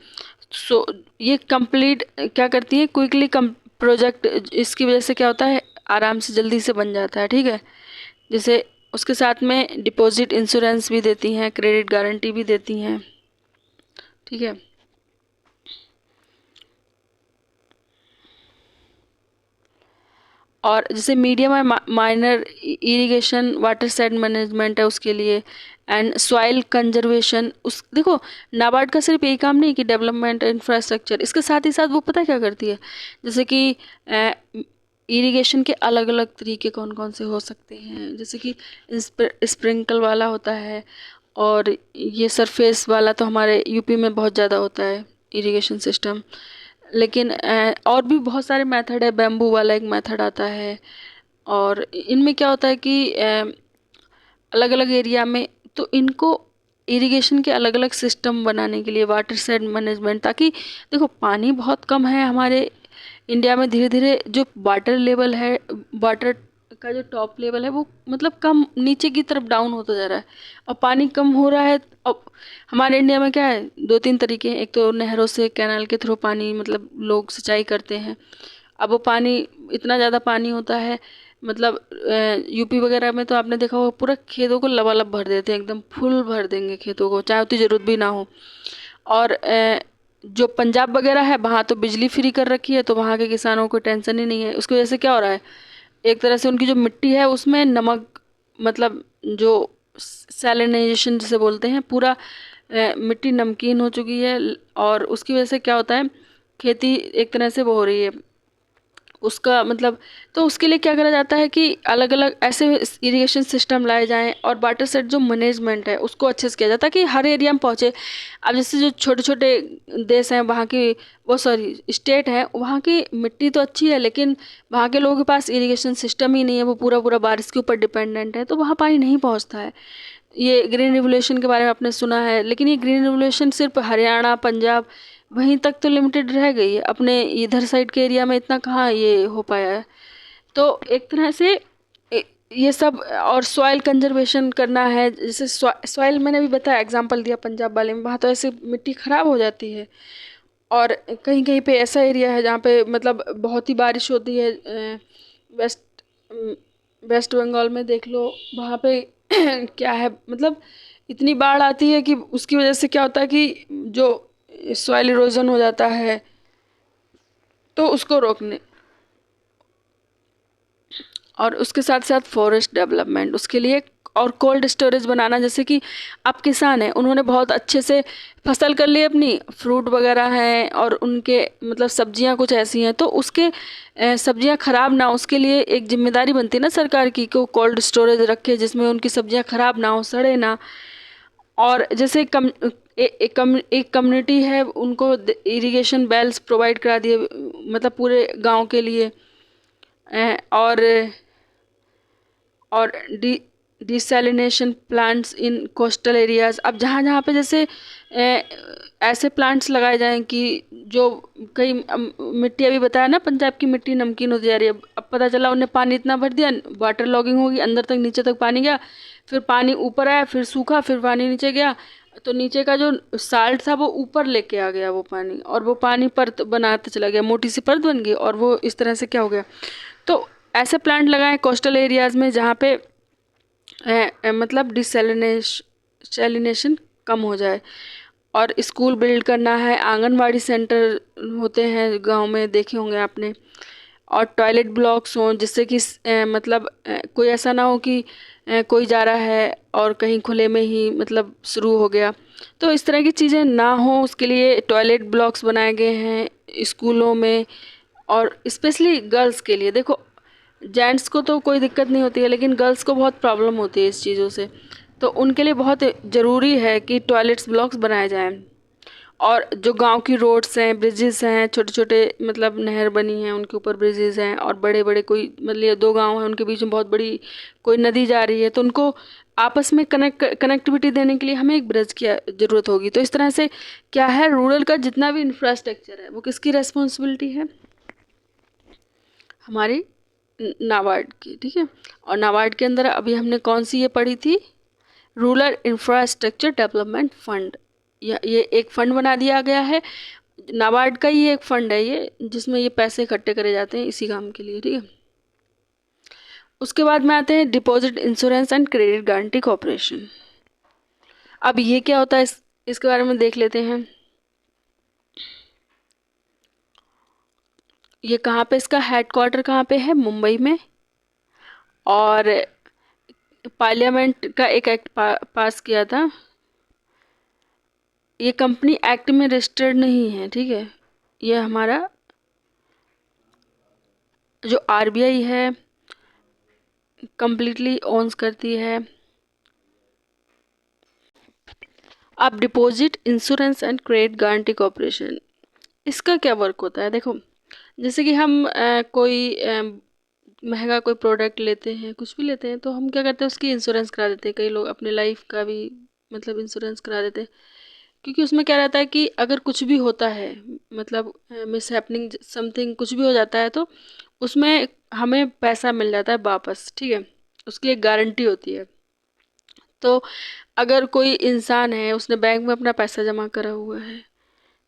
सो ये कंप्लीट क्या करती हैं, क्विकली प्रोजेक्ट, इसकी वजह से क्या होता है, आराम से जल्दी से बन जाता है, ठीक है। जैसे उसके साथ में डिपॉजिट इंश्योरेंस भी देती हैं, क्रेडिट गारंटी भी देती हैं, ठीक है। और जैसे मीडियम और minor irrigation water side management है उसके लिए, एंड सॉइल कंजर्वेशन, उस देखो नाबार्ड का सिर्फ यही काम नहीं कि डेवलपमेंट इंफ्रास्ट्रक्चर, इसके साथ ही साथ वो पता क्या करती है, जैसे कि इरिगेशन के अलग अलग तरीके कौन कौन से हो सकते हैं, जैसे कि स्प्रिंकल वाला होता है, और ये सरफेस वाला तो हमारे यूपी में बहुत ज़्यादा होता है इरिगेशन सिस्टम, लेकिन और भी बहुत सारे मेथड है, बैम्बू वाला एक मेथड आता है। और इनमें क्या होता है कि अलग अलग एरिया में, तो इनको इरिगेशन के अलग अलग सिस्टम बनाने के लिए वाटर साइड मैनेजमेंट, ताकि देखो पानी बहुत कम है हमारे इंडिया में, धीरे धीरे जो वाटर लेवल है, वाटर का जो टॉप लेवल है वो मतलब कम नीचे की तरफ डाउन होता जा रहा है, और पानी कम हो रहा है। अब हमारे इंडिया में क्या है, दो तीन तरीके हैं, एक तो नहरों से कैनाल के थ्रू पानी मतलब लोग सिंचाई करते हैं। अब वो पानी इतना ज़्यादा पानी होता है, मतलब यूपी वगैरह में तो आपने देखा होगा पूरा खेतों को लबालब भर देते हैं, एकदम फुल भर देंगे खेतों को, चाहे उतनी ज़रूरत भी ना हो। और जो पंजाब वगैरह है वहाँ तो बिजली फ्री कर रखी है, तो वहाँ के किसानों को टेंशन ही नहीं है। उसकी वजह से क्या हो रहा है, एक तरह से उनकी जो मिट्टी है उसमें नमक, मतलब जो सैलिनाइजेशन जिसे बोलते हैं, पूरा मिट्टी नमकीन हो चुकी है, और उसकी वजह से क्या होता है, खेती एक तरह से वो हो रही है, उसका मतलब, तो उसके लिए क्या करा जाता है कि अलग अलग ऐसे इरिगेशन सिस्टम लाए जाएं और वाटर सेट जो मैनेजमेंट है उसको अच्छे से किया जाता है कि हर एरिया में पहुँचे। अब जैसे जो छोटे छोटे देश हैं वहाँ की, वो सॉरी स्टेट है, वहाँ की मिट्टी तो अच्छी है लेकिन वहाँ के लोगों के पास इरिगेशन सिस्टम ही नहीं है, वो पूरा पूरा बारिश के ऊपर डिपेंडेंट है, तो वहाँ पानी नहीं पहुँचता है। ये ग्रीन रिवोल्यूशन के बारे में आपने सुना है, लेकिन ये ग्रीन रिवोल्यूशन सिर्फ हरियाणा पंजाब वहीं तक तो लिमिटेड रह गई है, अपने इधर साइड के एरिया में इतना कहाँ ये हो पाया है। तो एक तरह से ये सब, और सॉइल कंजर्वेशन करना है, जैसे सॉइल मैंने अभी बताया एग्जांपल दिया पंजाब वाले में, वहाँ तो ऐसे मिट्टी ख़राब हो जाती है। और कहीं कहीं पे ऐसा एरिया है जहाँ पे मतलब बहुत ही बारिश होती है, वेस्ट वेस्ट बंगाल में देख लो, वहाँ पे क्या है मतलब इतनी बाढ़ आती है कि उसकी वजह से क्या होता है कि जो सॉइल इरोजन हो जाता है, तो उसको रोकने, और उसके साथ साथ फॉरेस्ट डेवलपमेंट उसके लिए, और कोल्ड स्टोरेज बनाना, जैसे कि आप किसान हैं, उन्होंने बहुत अच्छे से फसल कर ली अपनी, फ्रूट वगैरह हैं और उनके मतलब सब्जियां कुछ ऐसी हैं, तो उसके सब्जियां ख़राब ना हो, उसके लिए एक जिम्मेदारी बनती है ना सरकार की कि वो कोल्ड स्टोरेज रखे जिसमें उनकी सब्जियां ख़राब ना हो, सड़े ना। और जैसे एक कम्युनिटी है, उनको इरिगेशन बेल्स प्रोवाइड करा दिए मतलब पूरे गांव के लिए। अ, और और desalination plants in coastal areas, अब जहाँ जहाँ पे जैसे ऐसे प्लांट्स लगाए जाएं कि जो कई मिट्टी अभी बताया ना पंजाब की मिट्टी नमकीन होती जा रही है, अब पता चला उन्हें पानी इतना भर दिया, वाटर लॉगिंग होगी, अंदर तक नीचे तक पानी गया, फिर पानी ऊपर आया, फिर सूखा, फिर पानी नीचे गया, तो नीचे का जो साल्ट था वो ऊपर लेके आ गया वो पानी, और वो पानी परत बनाते चला गया, मोटी सी परत बन गई, और वो इस तरह से क्या हो गया। तो ऐसे प्लांट लगाएं कोस्टल एरियाज में जहाँ पे मतलब डिसैलिनेशन कम हो जाए। और स्कूल बिल्ड करना है, आंगनवाड़ी सेंटर होते हैं गांव में, देखे होंगे आपने, और टॉयलेट ब्लॉक्स हों जिससे कि मतलब कोई ऐसा ना हो कि कोई जा रहा है और कहीं खुले में ही मतलब शुरू हो गया, तो इस तरह की चीज़ें ना हो, उसके लिए टॉयलेट ब्लॉक्स बनाए गए हैं स्कूलों में। और स्पेशली गर्ल्स के लिए, देखो जेंट्स को तो कोई दिक्कत नहीं होती है लेकिन गर्ल्स को बहुत प्रॉब्लम होती है इस चीज़ों से, तो उनके लिए बहुत ज़रूरी है कि टॉयलेट्स ब्लॉक्स बनाए जाएं। और जो गांव की रोड्स हैं, ब्रिजेस हैं, छोटे छोटे मतलब नहर बनी हैं उनके ऊपर ब्रिजेस हैं, और बड़े बड़े कोई मतलब दो गांव हैं उनके बीच में बहुत बड़ी कोई नदी जा रही है, तो उनको आपस में कनेक्टिविटी देने के लिए हमें एक ब्रिज की ज़रूरत होगी। तो इस तरह से क्या है, रूरल का जितना भी इंफ्रास्ट्रक्चर है वो किसकी रेस्पॉन्सिबिलिटी है, हमारी नाबार्ड की, ठीक है। और नाबार्ड के अंदर अभी हमने कौन सी ये पढ़ी थी, रूरल इंफ्रास्ट्रक्चर डेवलपमेंट फंड, ये एक फंड बना दिया गया है, नाबार्ड का ही एक फंड है ये, जिसमें ये पैसे इकट्ठे करे जाते हैं इसी काम के लिए, ठीक है। उसके बाद में आते हैं deposit insurance and credit guarantee corporation. अब ये क्या होता है, इसके बारे में देख लेते हैं। ये कहाँ पे, इसका हेडक्वार्टर कहाँ पे है, मुंबई में। और पार्लियामेंट का एक एक्ट पास किया था, ये कंपनी एक्ट में रजिस्टर्ड नहीं है, ठीक है। ये हमारा जो आरबीआई है कंप्लीटली ओन्स करती है। अब deposit insurance and credit guarantee corporation, इसका क्या वर्क होता है, देखो जैसे कि हम कोई महंगा कोई प्रोडक्ट लेते हैं, कुछ भी लेते हैं, तो हम क्या करते हैं उसकी इंश्योरेंस करा देते हैं, कई लोग अपने लाइफ का भी मतलब इंश्योरेंस करा देते हैं, क्योंकि उसमें क्या रहता है कि अगर कुछ भी होता है मतलब मिस हैपनिंग समथिंग कुछ भी हो जाता है, तो उसमें हमें पैसा मिल जाता है वापस, ठीक है, उसकी एक गारंटी होती है। तो अगर कोई इंसान है, उसने बैंक में अपना पैसा जमा करा हुआ है,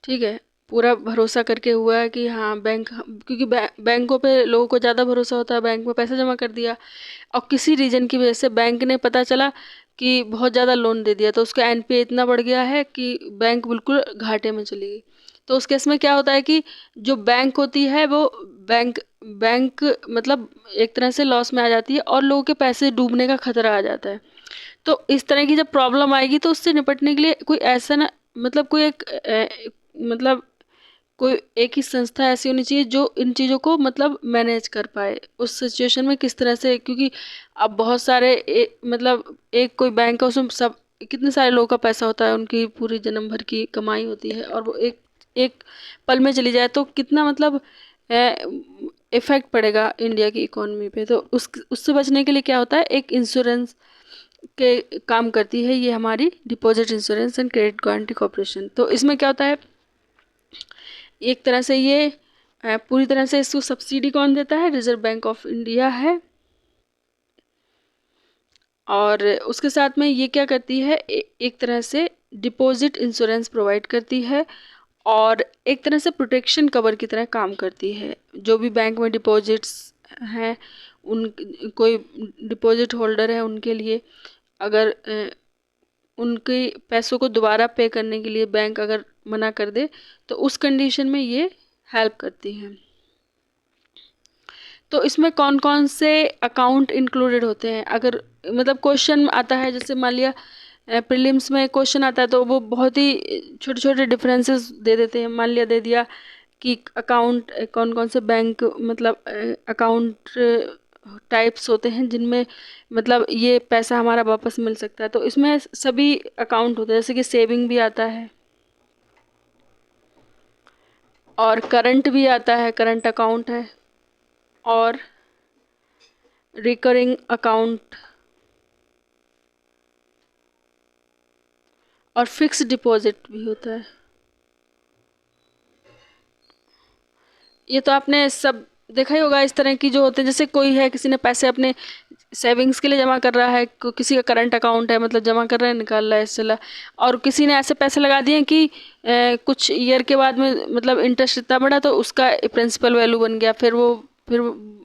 ठीक है, पूरा भरोसा करके हुआ है कि हाँ बैंक, क्योंकि बैंकों पे लोगों को ज़्यादा भरोसा होता है, बैंक में पैसा जमा कर दिया और किसी रीजन की वजह से बैंक ने पता चला कि बहुत ज़्यादा लोन दे दिया, तो उसका एनपीए इतना बढ़ गया है कि बैंक बिल्कुल घाटे में चली गई। तो उस केस में क्या होता है कि जो बैंक होती है वो बैंक बैंक मतलब एक तरह से लॉस में आ जाती है और लोगों के पैसे डूबने का खतरा आ जाता है। तो इस तरह की जब प्रॉब्लम आएगी तो उससे निपटने के लिए कोई ऐसा ना मतलब कोई एक मतलब कोई एक ही संस्था ऐसी होनी चाहिए जो इन चीज़ों को मतलब मैनेज कर पाए उस सिचुएशन में किस तरह से, क्योंकि अब बहुत सारे मतलब एक कोई बैंक है उसमें सब कितने सारे लोगों का पैसा होता है, उनकी पूरी जन्म भर की कमाई होती है और वो एक एक पल में चली जाए तो कितना मतलब इफेक्ट पड़ेगा इंडिया की इकोनॉमी पे। तो उससे बचने के लिए क्या होता है, एक इंश्योरेंस के काम करती है ये हमारी deposit insurance and credit guarantee corporation. तो इसमें क्या होता है, एक तरह से ये पूरी तरह से इसको सब्सिडी कौन देता है, रिजर्व बैंक ऑफ इंडिया है। और उसके साथ में ये क्या करती है, एक तरह से डिपॉजिट इंश्योरेंस प्रोवाइड करती है और एक तरह से प्रोटेक्शन कवर की तरह काम करती है। जो भी बैंक में डिपॉजिट्स हैं, उन कोई डिपॉजिट होल्डर है उनके लिए अगर उनके पैसों को दोबारा पे करने के लिए बैंक अगर मना कर दे तो उस कंडीशन में ये हेल्प करती हैं। तो इसमें कौन कौन से अकाउंट इंक्लूडेड होते हैं, अगर मतलब क्वेश्चन आता है, जैसे मान लिया प्रीलिम्स में क्वेश्चन आता है तो वो बहुत ही छोटे छोटे डिफरेंसेस दे देते हैं। मान लिया दे दिया कि अकाउंट कौन कौन से बैंक मतलब अकाउंट टाइप्स होते हैं जिनमें मतलब ये पैसा हमारा वापस मिल सकता है। तो इसमें सभी अकाउंट होते हैं, जैसे कि सेविंग भी आता है और करंट भी आता है, करंट अकाउंट है, और रिकरिंग अकाउंट और फिक्स डिपॉजिट भी होता है। ये तो आपने सब देखा ही होगा, इस तरह की जो होते हैं, जैसे कोई है किसी ने पैसे अपने सेविंग्स के लिए जमा कर रहा है, किसी का करंट अकाउंट है मतलब जमा कर रहा है निकाल रहा है चला, और किसी ने ऐसे पैसे लगा दिए कि कुछ ईयर के बाद में मतलब इंटरेस्ट इतना बढ़ा तो उसका प्रिंसिपल वैल्यू बन गया, फिर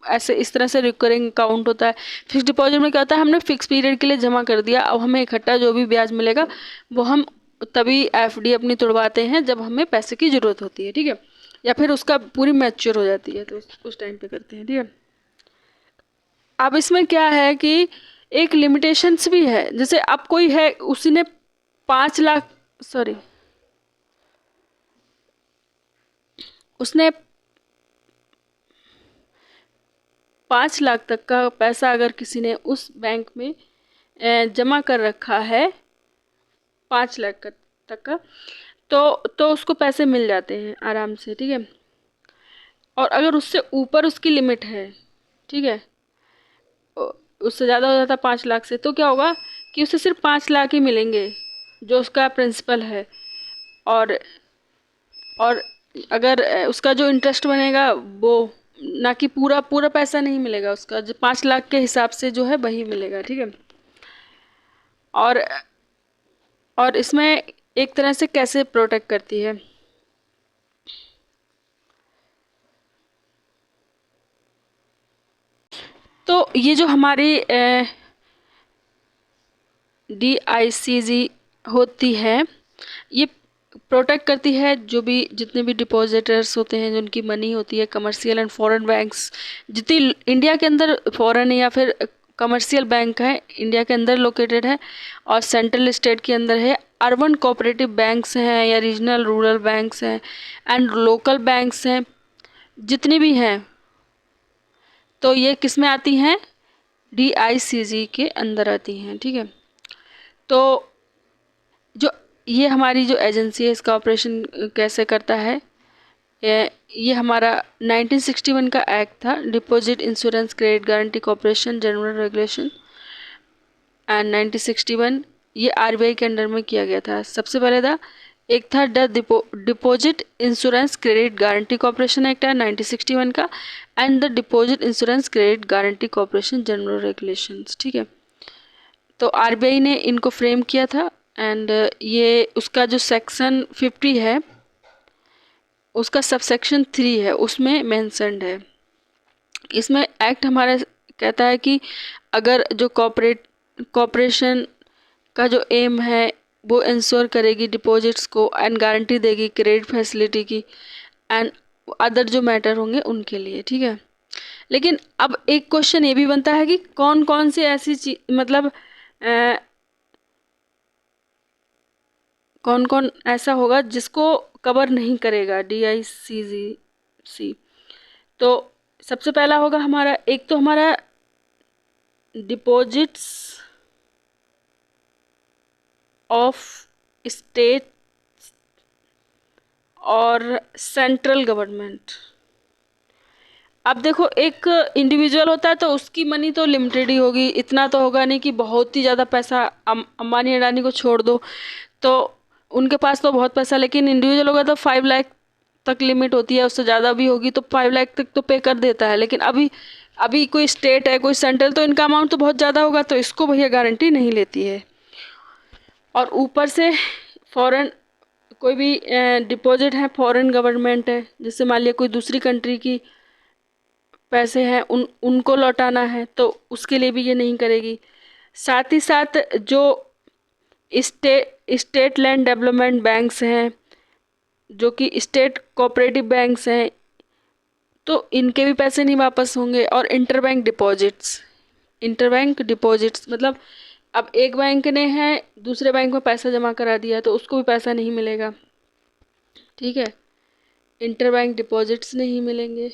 ऐसे इस तरह से रिकरिंग अकाउंट होता है। फिक्स डिपॉजिट में क्या होता है, हमने फिक्स पीरियड के लिए जमा कर दिया, अब हमें इकट्ठा जो भी ब्याज मिलेगा वो हम तभी एफडी अपनी तुड़वाते हैं जब हमें पैसे की ज़रूरत होती है, ठीक है, या फिर उसका पूरी मैच्योर हो जाती है तो उस टाइम पे करते हैं, ठीक है। अब इसमें क्या है कि एक लिमिटेशंस भी है, जैसे अब कोई है उसी ने 5 लाख, सॉरी, उसने 5 लाख तक का पैसा अगर किसी ने उस बैंक में जमा कर रखा है, 5 लाख तक का, तो उसको पैसे मिल जाते हैं आराम से, ठीक है। और अगर उससे ऊपर उसकी लिमिट है, ठीक है, उससे ज़्यादा हो जाता है 5 लाख से, तो क्या होगा कि उसे सिर्फ 5 लाख ही मिलेंगे जो उसका प्रिंसिपल है। और और अगर उसका जो इंटरेस्ट बनेगा वो ना कि पूरा पूरा पैसा नहीं मिलेगा, उसका जो 5 लाख के हिसाब से जो है वही मिलेगा, ठीक है। और इसमें एक तरह से कैसे प्रोटेक्ट करती है, तो ये जो हमारी DICG होती है, ये प्रोटेक्ट करती है जो भी जितने भी डिपॉजिटर्स होते हैं, जिनकी मनी होती है, कमर्शियल एंड फॉरेन बैंक्स, जितनी इंडिया के अंदर फॉरेन या फिर कमर्शियल बैंक है इंडिया के अंदर लोकेटेड है और सेंट्रल स्टेट के अंदर है, अर्बन कोऑपरेटिव बैंक्स हैं या रीजनल रूरल बैंक्स हैं एंड लोकल बैंक्स हैं, जितनी भी हैं, तो ये किस में आती हैं, DICG के अंदर आती हैं, ठीक है। तो जो ये हमारी जो एजेंसी है इसका ऑपरेशन कैसे करता है, ये हमारा 1961 का एक्ट था, deposit insurance credit guarantee corporation general regulation and 1961, ये RBI के अंडर में किया गया था। सबसे पहले था एक था deposit insurance credit guarantee corporation act है 1961 का and the deposit insurance credit guarantee corporation general regulations, ठीक है। तो RBI ने इनको फ्रेम किया था एंड ये उसका जो सेक्शन 50 है उसका सबसेक्शन 3 है, उसमें मेंशन्ड है। इसमें एक्ट हमारा कहता है कि अगर जो कॉर्पोरेशन का जो एम है वो इंश्योर करेगी डिपॉजिट्स को एंड गारंटी देगी क्रेडिट फैसिलिटी की एंड अदर जो मैटर होंगे उनके लिए, ठीक है। लेकिन अब एक क्वेश्चन ये भी बनता है कि कौन कौन सी ऐसी चीज मतलब कौन कौन ऐसा होगा जिसको कवर नहीं करेगा DICGC। तो सबसे पहला होगा हमारा, एक तो हमारा डिपॉजिट्स ऑफ स्टेट और सेंट्रल गवर्नमेंट। अब देखो, एक इंडिविजुअल होता है तो उसकी मनी तो लिमिटेड ही होगी, इतना तो होगा नहीं कि बहुत ही ज़्यादा पैसा अंबानी अडानी को छोड़ दो तो उनके पास तो बहुत पैसा, लेकिन इंडिविजुअल होगा तो 5 लाख तक लिमिट होती है, उससे ज़्यादा भी होगी तो 5 लाख तक तो पे कर देता है। लेकिन अभी अभी कोई स्टेट है, कोई सेंट्रल, तो इनका अमाउंट तो बहुत ज़्यादा होगा, तो इसको भैया गारंटी नहीं लेती है। और ऊपर से फॉरेन कोई भी डिपॉजिट है, फॉरेन गवर्नमेंट है, जैसे मान लिया कोई दूसरी कंट्री की पैसे हैं, उनको लौटाना है तो उसके लिए भी ये नहीं करेगी। साथ ही साथ जो स्टेट लैंड डेवलपमेंट बैंक्स हैं, जो कि स्टेट कोऑपरेटिव बैंक्स हैं, तो इनके भी पैसे नहीं वापस होंगे। और इंटरबैंक डिपॉजिट्स मतलब अब एक बैंक ने है दूसरे बैंक में पैसा जमा करा दिया तो उसको भी पैसा नहीं मिलेगा, ठीक है, इंटरबैंक डिपॉजिट्स नहीं मिलेंगे।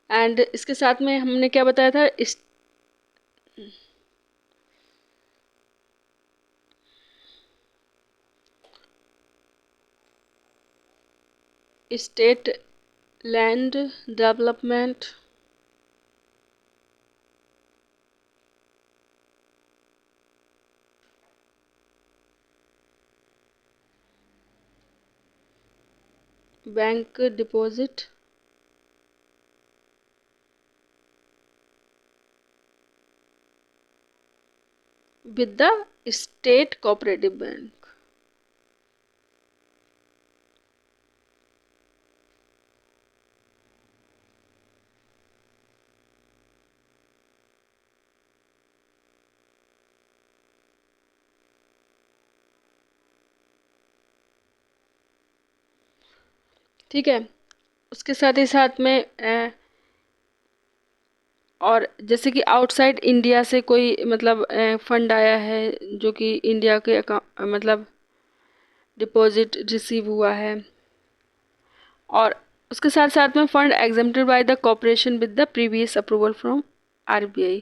एंड इसके साथ में हमने क्या बताया था, state land development bank deposit with the state cooperative bank. ठीक है, उसके साथ ही साथ में और जैसे कि आउटसाइड इंडिया से कोई मतलब फंड आया है जो कि इंडिया के मतलब डिपॉजिट रिसीव हुआ है, और उसके साथ साथ में fund exempted by the corporation with the previous approval from RBI।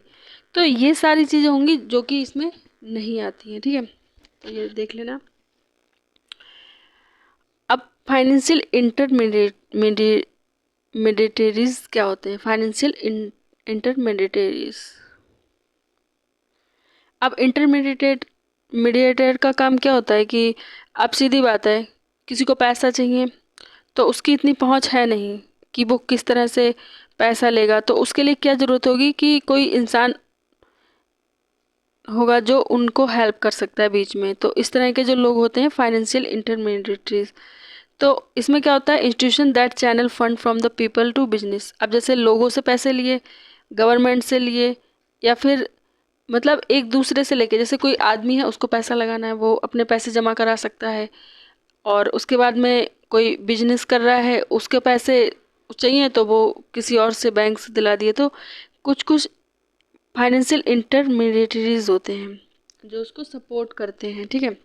तो ये सारी चीज़ें होंगी जो कि इसमें नहीं आती हैं, ठीक है, तो ये देख लेना। अब फाइनेंशियल इंटरमीडिएटरीज क्या होते हैं? फाइनेंशियल इंटरमीडिएटरीज, अब मीडिएटर का काम क्या होता है कि अब सीधी बात है, किसी को पैसा चाहिए तो उसकी इतनी पहुंच है नहीं कि वो किस तरह से पैसा लेगा, तो उसके लिए क्या ज़रूरत होगी कि कोई इंसान होगा जो उनको हेल्प कर सकता है बीच में। तो इस तरह के जो लोग होते हैं फाइनेंशियल इंटरमीडिएटरीज। तो इसमें क्या होता है, institution that channel fund from the people to business. अब जैसे लोगों से पैसे लिए, गवर्नमेंट से लिए, या फिर मतलब एक दूसरे से लेके, जैसे कोई आदमी है उसको पैसा लगाना है, वो अपने पैसे जमा करा सकता है, और उसके बाद में कोई बिजनेस कर रहा है उसके पैसे चाहिए तो वो किसी और से बैंक से दिला दिए। तो कुछ कुछ फाइनेंशियल इंटरमीडिएटरीज होते हैं जो उसको सपोर्ट करते हैं, ठीक है।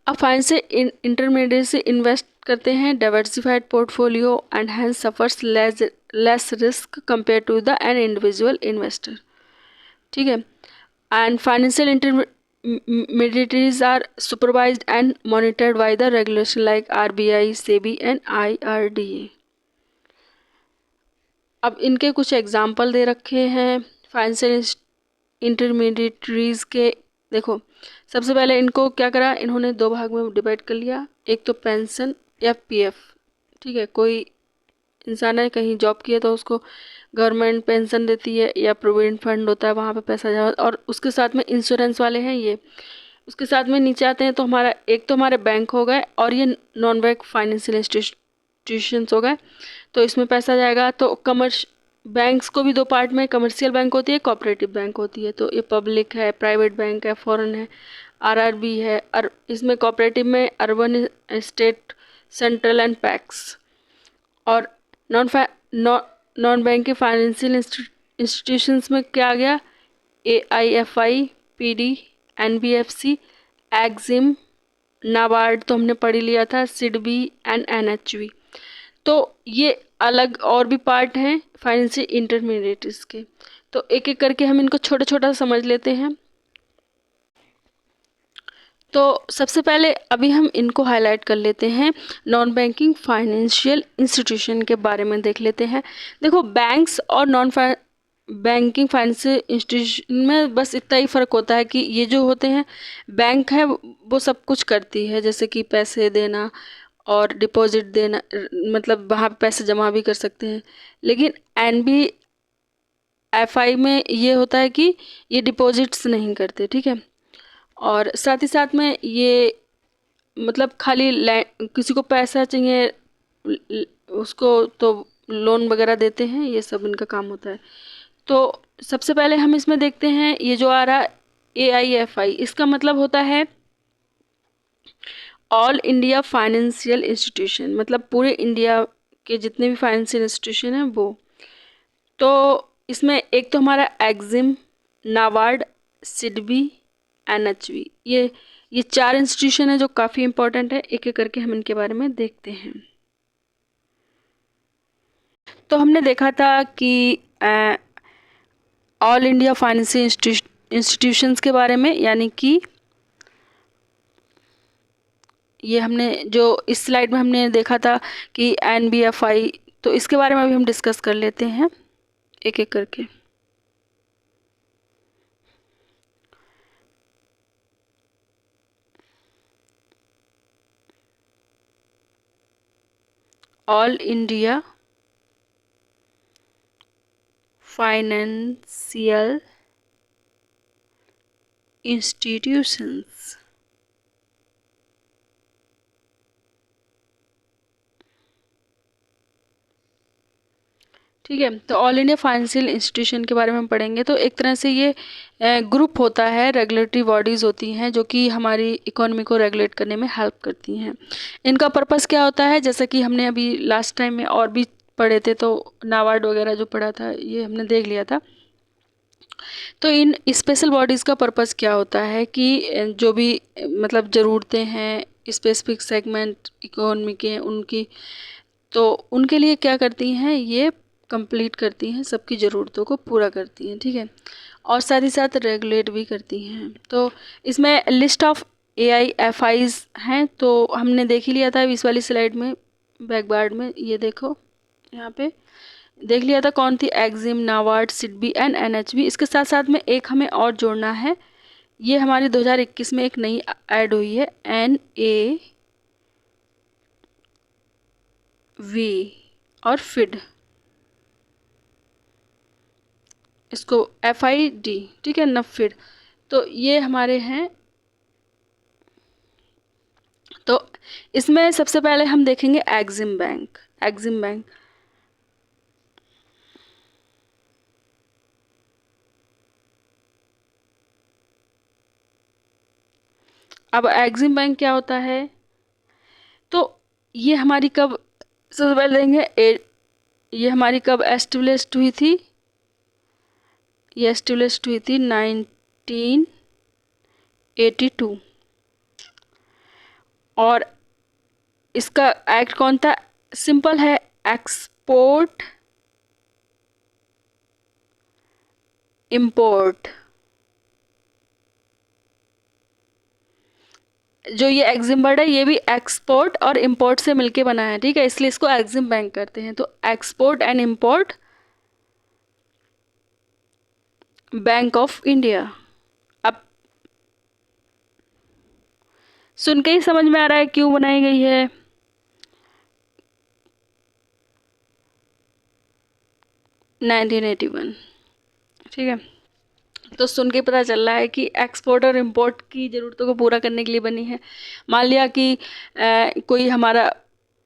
अब फाइनेंशियल इंटरमीडिएट से इन्वेस्ट करते हैं diversified portfolio and hence suffers less risk compare to the an individual investor, ठीक है। And financial intermediaries are supervised and monitored by the regulation like RBI, SEBI and IRDA। अब इनके कुछ एग्जाम्पल दे रखे हैं फाइनेंशियल इंटरमीडिएटरीज के। देखो, सबसे पहले इनको क्या करा, इन्होंने दो भाग में डिवाइड कर लिया, एक तो पेंशन या PF, ठीक है, कोई इंसान है कहीं जॉब किया तो उसको गवर्नमेंट पेंशन देती है या प्रोविडेंट फंड होता है वहाँ पे पैसा जाए, और उसके साथ में इंश्योरेंस वाले हैं ये। उसके साथ में नीचे आते हैं तो हमारा एक तो हमारे बैंक हो गए और ये नॉन बैंक फाइनेंशियल इंस्टीट्यूशंस हो गए, तो इसमें पैसा जाएगा। तो बैंक्स को भी दो पार्ट में, कमर्शियल बैंक होती है, कोऑपरेटिव बैंक होती है। तो ये पब्लिक है, प्राइवेट बैंक है, फॉरेन है, RRB है, और इसमें कोऑपरेटिव में urban, state, central and PACS. और नॉन बैंक के फाइनेंशियल इंस्टीट्यूशंस में क्या आ गया, AIFI, PD, NBFC, EXIM, NABARD तो हमने पढ़ ही लिया था, सिडबी एंड NHB। तो ये अलग और भी पार्ट हैं फाइनेंशियल इंटरमीडिएट्स के। तो एक एक करके हम इनको छोटा छोटा समझ लेते हैं। तो सबसे पहले अभी हम इनको हाईलाइट कर लेते हैं। नॉन बैंकिंग फाइनेंशियल इंस्टीट्यूशन के बारे में देख लेते हैं। देखो, बैंक्स और नॉन बैंकिंग फाइनेंशियल इंस्टीट्यूशन में बस इतना ही फ़र्क होता है कि ये जो होते हैं, बैंक है वो सब कुछ करती है, जैसे कि पैसे देना और डिपॉजिट देना, मतलब वहाँ पे पैसे जमा भी कर सकते हैं। लेकिन NBFI में ये होता है कि ये डिपॉजिट्स नहीं करते, ठीक है। और साथ ही साथ में ये मतलब खाली किसी को पैसा चाहिए उसको तो लोन वगैरह देते हैं, ये सब इनका काम होता है। तो सबसे पहले हम इसमें देखते हैं, ये जो आ रहा AIFI, इसका मतलब होता है ऑल इंडिया फाइनेंशियल इंस्टीट्यूशन, मतलब पूरे इंडिया के जितने भी फाइनेंशियल इंस्टीट्यूशन हैं वो। तो इसमें एक तो हमारा एग्जिम, नाबार्ड, सिडबी, NHB, ये 4 इंस्टीट्यूशन है जो काफ़ी इंपॉर्टेंट है। एक एक करके हम इनके बारे में देखते हैं। तो हमने देखा था कि ऑल इंडिया फाइनेंशियल इंस्टीट्यूशंस के बारे में, यानी कि ये हमने जो इस स्लाइड में हमने देखा था कि NBFI, तो इसके बारे में अभी हम डिस्कस कर लेते हैं एक एक करके। ऑल इंडिया फाइनेंशियल इंस्टीट्यूशंस, ठीक है। तो ऑल इंडिया फाइनेंशियल इंस्टीट्यूशन के बारे में हम पढ़ेंगे। तो एक तरह से ये ग्रुप होता है, रेगुलेटरी बॉडीज़ होती हैं जो कि हमारी इकोनॉमी को रेगुलेट करने में हेल्प करती हैं। इनका पर्पस क्या होता है, जैसा कि हमने अभी लास्ट टाइम में और भी पढ़े थे, तो नाबार्ड वगैरह जो पढ़ा था ये हमने देख लिया था। तो इन स्पेशल बॉडीज़ का पर्पस क्या होता है कि जो भी मतलब ज़रूरतें हैं स्पेसिफिक सेगमेंट इकोनॉमी के उनकी, तो उनके लिए क्या करती हैं, ये कंप्लीट करती हैं, सबकी ज़रूरतों को पूरा करती हैं, ठीक है। और साथ ही साथ रेगुलेट भी करती हैं। तो इसमें लिस्ट ऑफ AIFIs हैं, तो हमने देख ही लिया था इस वाली स्लाइड में, बैकबार्ड में, ये देखो यहाँ पे देख लिया था कौन थी, EXIM, NABARD, SIDBI and NHB। इसके साथ साथ में एक हमें और जोड़ना है, ये हमारी 2021 में एक नई ऐड हुई है, NAV और FID, इसको FID, ठीक है, NAFID। तो ये हमारे हैं। तो इसमें सबसे पहले हम देखेंगे एग्जिम बैंक। एग्जिम बैंक अब एग्जिम बैंक क्या होता है, तो ये हमारी कब, सबसे पहले देखेंगे ये हमारी कब एस्टेब्लिश्ड हुई थी। ये एस्टेब्लिश्ड हुई थी 1982। और इसका एक्ट कौन था, सिंपल है, एक्सपोर्ट इंपोर्ट। जो ये एग्जिम वर्ड है ये भी एक्सपोर्ट और इंपोर्ट से मिलके बना है, ठीक है, इसलिए इसको एग्जिम बैंक करते हैं। तो export and import bank of India. अब सुन के ही समझ में आ रहा है क्यों बनाई गई है। 1981, ठीक है। तो सुन के पता चल रहा है कि एक्सपोर्ट और इंपोर्ट की ज़रूरतों को पूरा करने के लिए बनी है। मान लिया कि कोई हमारा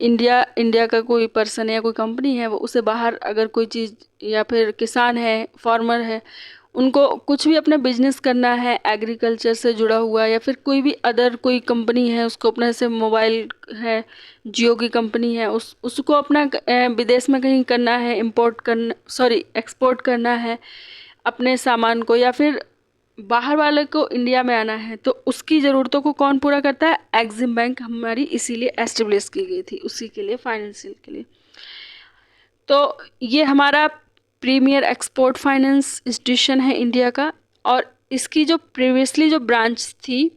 इंडिया का कोई पर्सन है या कोई कंपनी है, वो उसे बाहर अगर कोई चीज़, या फिर किसान है, फार्मर है, उनको कुछ भी अपना बिजनेस करना है एग्रीकल्चर से जुड़ा हुआ, या फिर कोई भी अदर कोई कंपनी है, उसको अपने से मोबाइल है, जियो की कंपनी है, उसको अपना विदेश में कहीं करना है, एक्सपोर्ट करना है अपने सामान को, या फिर बाहर वाले को इंडिया में आना है तो उसकी ज़रूरतों को कौन पूरा करता है? एग्जिम बैंक हमारी इसीलिए एस्टेब्लिश की गई थी, उसी के लिए, फाइनेंशियल के लिए। तो ये हमारा प्रीमियर एक्सपोर्ट फाइनेंस इंस्टीट्यूशन है इंडिया का, और इसकी जो प्रीवियसली जो ब्रांच थी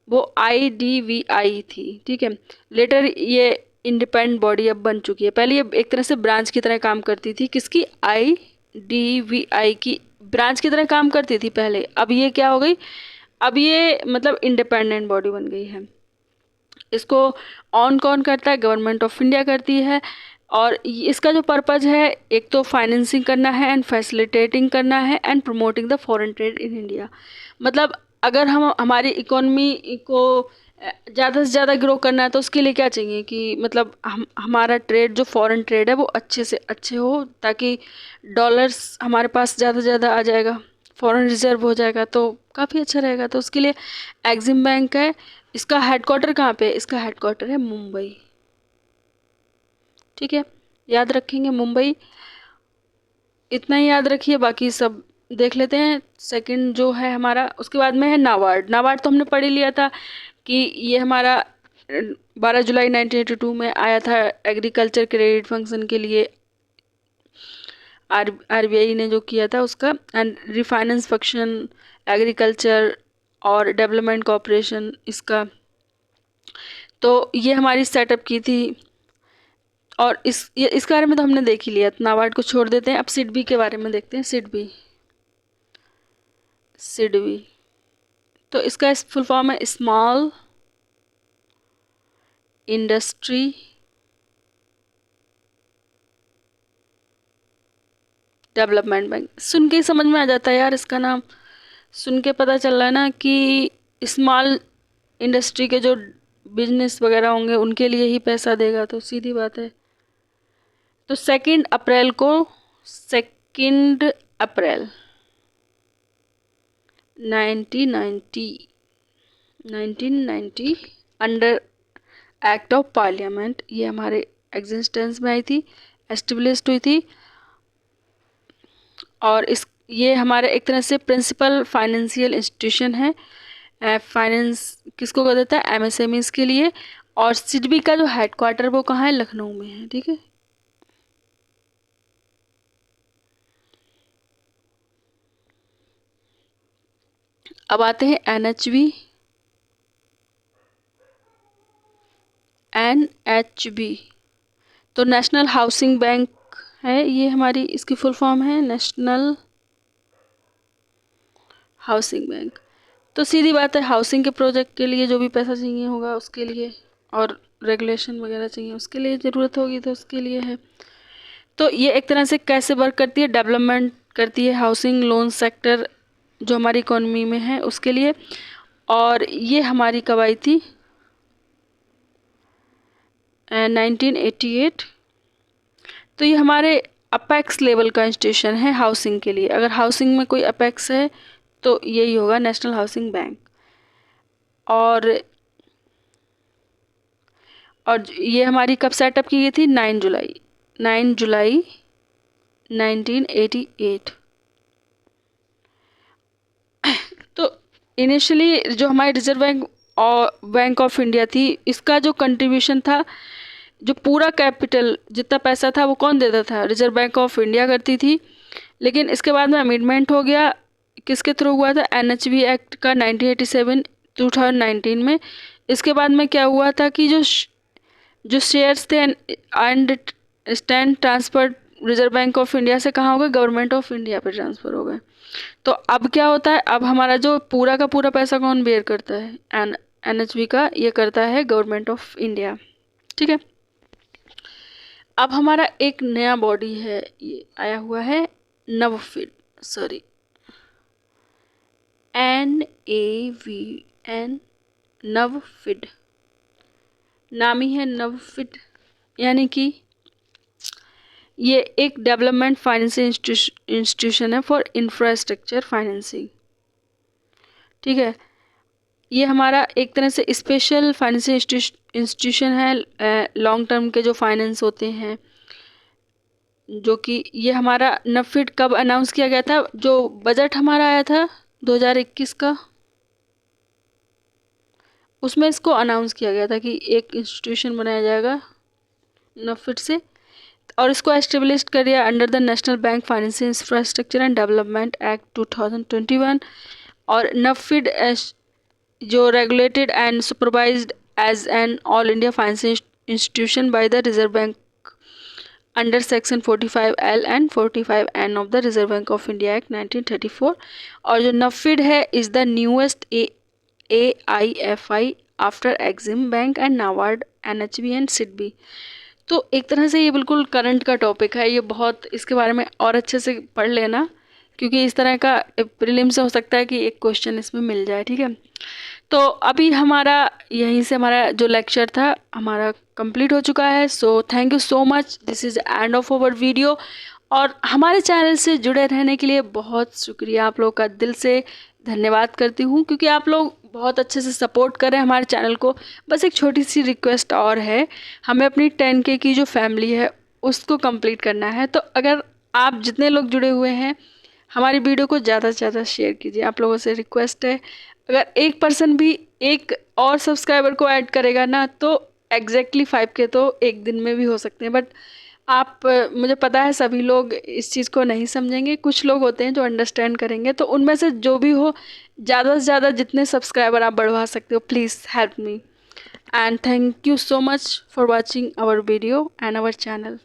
वो IDVI थी, ठीक है। लेटर ये इंडिपेंडेंट बॉडी अब बन चुकी है, पहले ये एक तरह से ब्रांच की तरह काम करती थी। किसकी? IDVI की ब्रांच की तरह काम करती थी पहले, अब ये क्या हो गई? अब ये मतलब इंडिपेंडेंट बॉडी बन गई है। इसको ऑन कौन करता है? गवर्नमेंट ऑफ इंडिया करती है। और इसका जो पर्पज़ है, एक तो फाइनेंसिंग करना है एंड फैसिलिटेटिंग करना है and promoting the foreign trade in India. मतलब अगर हम हमारी इकोनॉमी को ज़्यादा से ज़्यादा ग्रो करना है तो उसके लिए क्या चाहिए कि मतलब हमारा ट्रेड, जो फॉरेन ट्रेड है वो अच्छे से अच्छे हो, ताकि डॉलर्स हमारे पास ज़्यादा से ज़्यादा आ जाएगा, फॉरेन रिजर्व हो जाएगा तो काफ़ी अच्छा रहेगा। तो उसके लिए एग्जिम बैंक है। इसका हेडक्वार्टर कहाँ पे है? इसका हेडक्वार्टर है मुंबई, ठीक है, याद रखेंगे मुंबई, इतना ही याद रखिए, बाकी सब देख लेते हैं। सेकंड जो है हमारा, उसके बाद में है नाबार्ड। नाबार्ड तो हमने पढ़ ही लिया था कि ये हमारा 12 जुलाई 1982 में आया था एग्रीकल्चर क्रेडिट फंक्शन के लिए, RBI ने जो किया था उसका, एंड रिफाइनेंस फंक्शन एग्रीकल्चर और डेवलपमेंट कॉरपोरेशन इसका। तो ये हमारी सेटअप की थी, और इसके बारे में तो हमने देख ही लिया, नाबार्ड को छोड़ देते हैं। अब सिडबी के बारे में देखते हैं। सिडबी तो इसका फुल फॉर्म है स्मॉल इंडस्ट्री डेवलपमेंट बैंक। सुन के ही समझ में आ जाता है यार, इसका नाम सुन के पता चल रहा है ना कि स्मॉल इंडस्ट्री के जो बिजनेस वगैरह होंगे उनके लिए ही पैसा देगा, तो सीधी बात है। तो 2 अप्रैल को 2 अप्रैल 1990 अंडर एक्ट ऑफ पार्लियामेंट ये हमारे एग्जिस्टेंस में आई थी, एस्टेब्लिश्ड हुई थी। और ये हमारे एक तरह से प्रिंसिपल फाइनेंशियल इंस्टीट्यूशन है। फाइनेंस किसको कर देता है? MSMEs के लिए। और सिडबी का जो हेडक्वार्टर वो कहाँ है? लखनऊ में है, ठीक है। अब आते हैं NHB। तो नेशनल हाउसिंग बैंक है ये हमारी, इसकी फुल फॉर्म है नेशनल हाउसिंग बैंक। तो सीधी बात है, हाउसिंग के प्रोजेक्ट के लिए जो भी पैसा चाहिए होगा उसके लिए, और रेगुलेशन वगैरह चाहिए उसके लिए ज़रूरत होगी, तो उसके लिए है। तो ये एक तरह से कैसे वर्क करती है? डेवलपमेंट करती है हाउसिंग लोन सेक्टर जो हमारी इकोनॉमी में है उसके लिए। और ये हमारी कब आई थी? 1988। तो ये हमारे अपेक्स लेवल का इंस्टीट्यूशन है हाउसिंग के लिए। अगर हाउसिंग में कोई अपेक्स है तो यही होगा, नेशनल हाउसिंग बैंक। और ये हमारी कब सेटअप की गई थी? 9 जुलाई 1988। तो इनिशियली जो हमारी रिजर्व बैंक और बैंक ऑफ इंडिया थी, इसका जो कंट्रीब्यूशन था, जो पूरा कैपिटल जितना पैसा था वो कौन देता था? रिजर्व बैंक ऑफ इंडिया करती थी। लेकिन इसके बाद में अमेंडमेंट हो गया, किसके थ्रू हुआ था? NHB एक्ट का 1987 2019 में। इसके बाद में क्या हुआ था कि जो शेयर्स थे and stand transfer reserve Bank of India से कहाँ हो गए? गवर्नमेंट ऑफ इंडिया पे ट्रांसफ़र हो गए। तो अब क्या होता है? अब हमारा जो पूरा का पूरा पैसा कौन बेयर करता है? NHB का ये करता है गवर्नमेंट ऑफ इंडिया, ठीक है। अब हमारा एक नया बॉडी है, ये आया हुआ है नवफिड, सॉरी NAVN, नवफिड, नाम ही है नवफिड। यानी कि ये एक डेवलपमेंट फाइनेंसिंग इंस्टीट्यूशन है फॉर इंफ्रास्ट्रक्चर फाइनेंसिंग, ठीक है। ये हमारा एक तरह से स्पेशल फाइनेंसिंग इंस्टीट्यूशन है, लॉन्ग टर्म के जो फाइनेंस होते हैं, जो कि ये हमारा नफिड कब अनाउंस किया गया था? जो बजट हमारा आया था 2021 का, उसमें इसको अनाउंस किया गया था कि एक इंस्टीट्यूशन बनाया जाएगा नफिड से, और इसको एस्टेब्लिश करिए under the National Bank Financial Infrastructure and Development Act 2021। और नफिड जो regulated and supervised as an all India financial institution by the Reserve Bank under section 45L and 45N of the Reserve Bank of India Act 1934। और जो नफिड है is the newest AIFI after Exim Bank and NABARD NHB and SIDBI. तो एक तरह से ये बिल्कुल करंट का टॉपिक है, ये बहुत इसके बारे में और अच्छे से पढ़ लेना, क्योंकि इस तरह का प्रीलिम से हो सकता है कि एक क्वेश्चन इसमें मिल जाए। ठीक है, तो अभी हमारा यहीं से हमारा जो लेक्चर था हमारा कंप्लीट हो चुका है। So thank you so much, this is end of our video. और हमारे चैनल से जुड़े रहने के लिए बहुत शुक्रिया, आप लोग का दिल से धन्यवाद करती हूँ, क्योंकि आप लोग बहुत अच्छे से सपोर्ट कर रहे हैं हमारे चैनल को। बस एक छोटी सी रिक्वेस्ट और है, हमें अपनी 10K की जो फैमिली है उसको कंप्लीट करना है। तो अगर आप जितने लोग जुड़े हुए हैं हमारी वीडियो को ज़्यादा से ज़्यादा शेयर कीजिए, आप लोगों से रिक्वेस्ट है। अगर एक पर्सन भी एक और सब्सक्राइबर को ऐड करेगा ना, तो एग्जैक्टली 5K तो एक दिन में भी हो सकते हैं। बट आप मुझे पता है सभी लोग इस चीज़ को नहीं समझेंगे, कुछ लोग होते हैं जो अंडरस्टैंड करेंगे। तो उनमें से जो भी हो, ज़्यादा से ज़्यादा जितने सब्सक्राइबर आप बढ़वा सकते हो, please help me. And thank you so much for watching our video and our channel.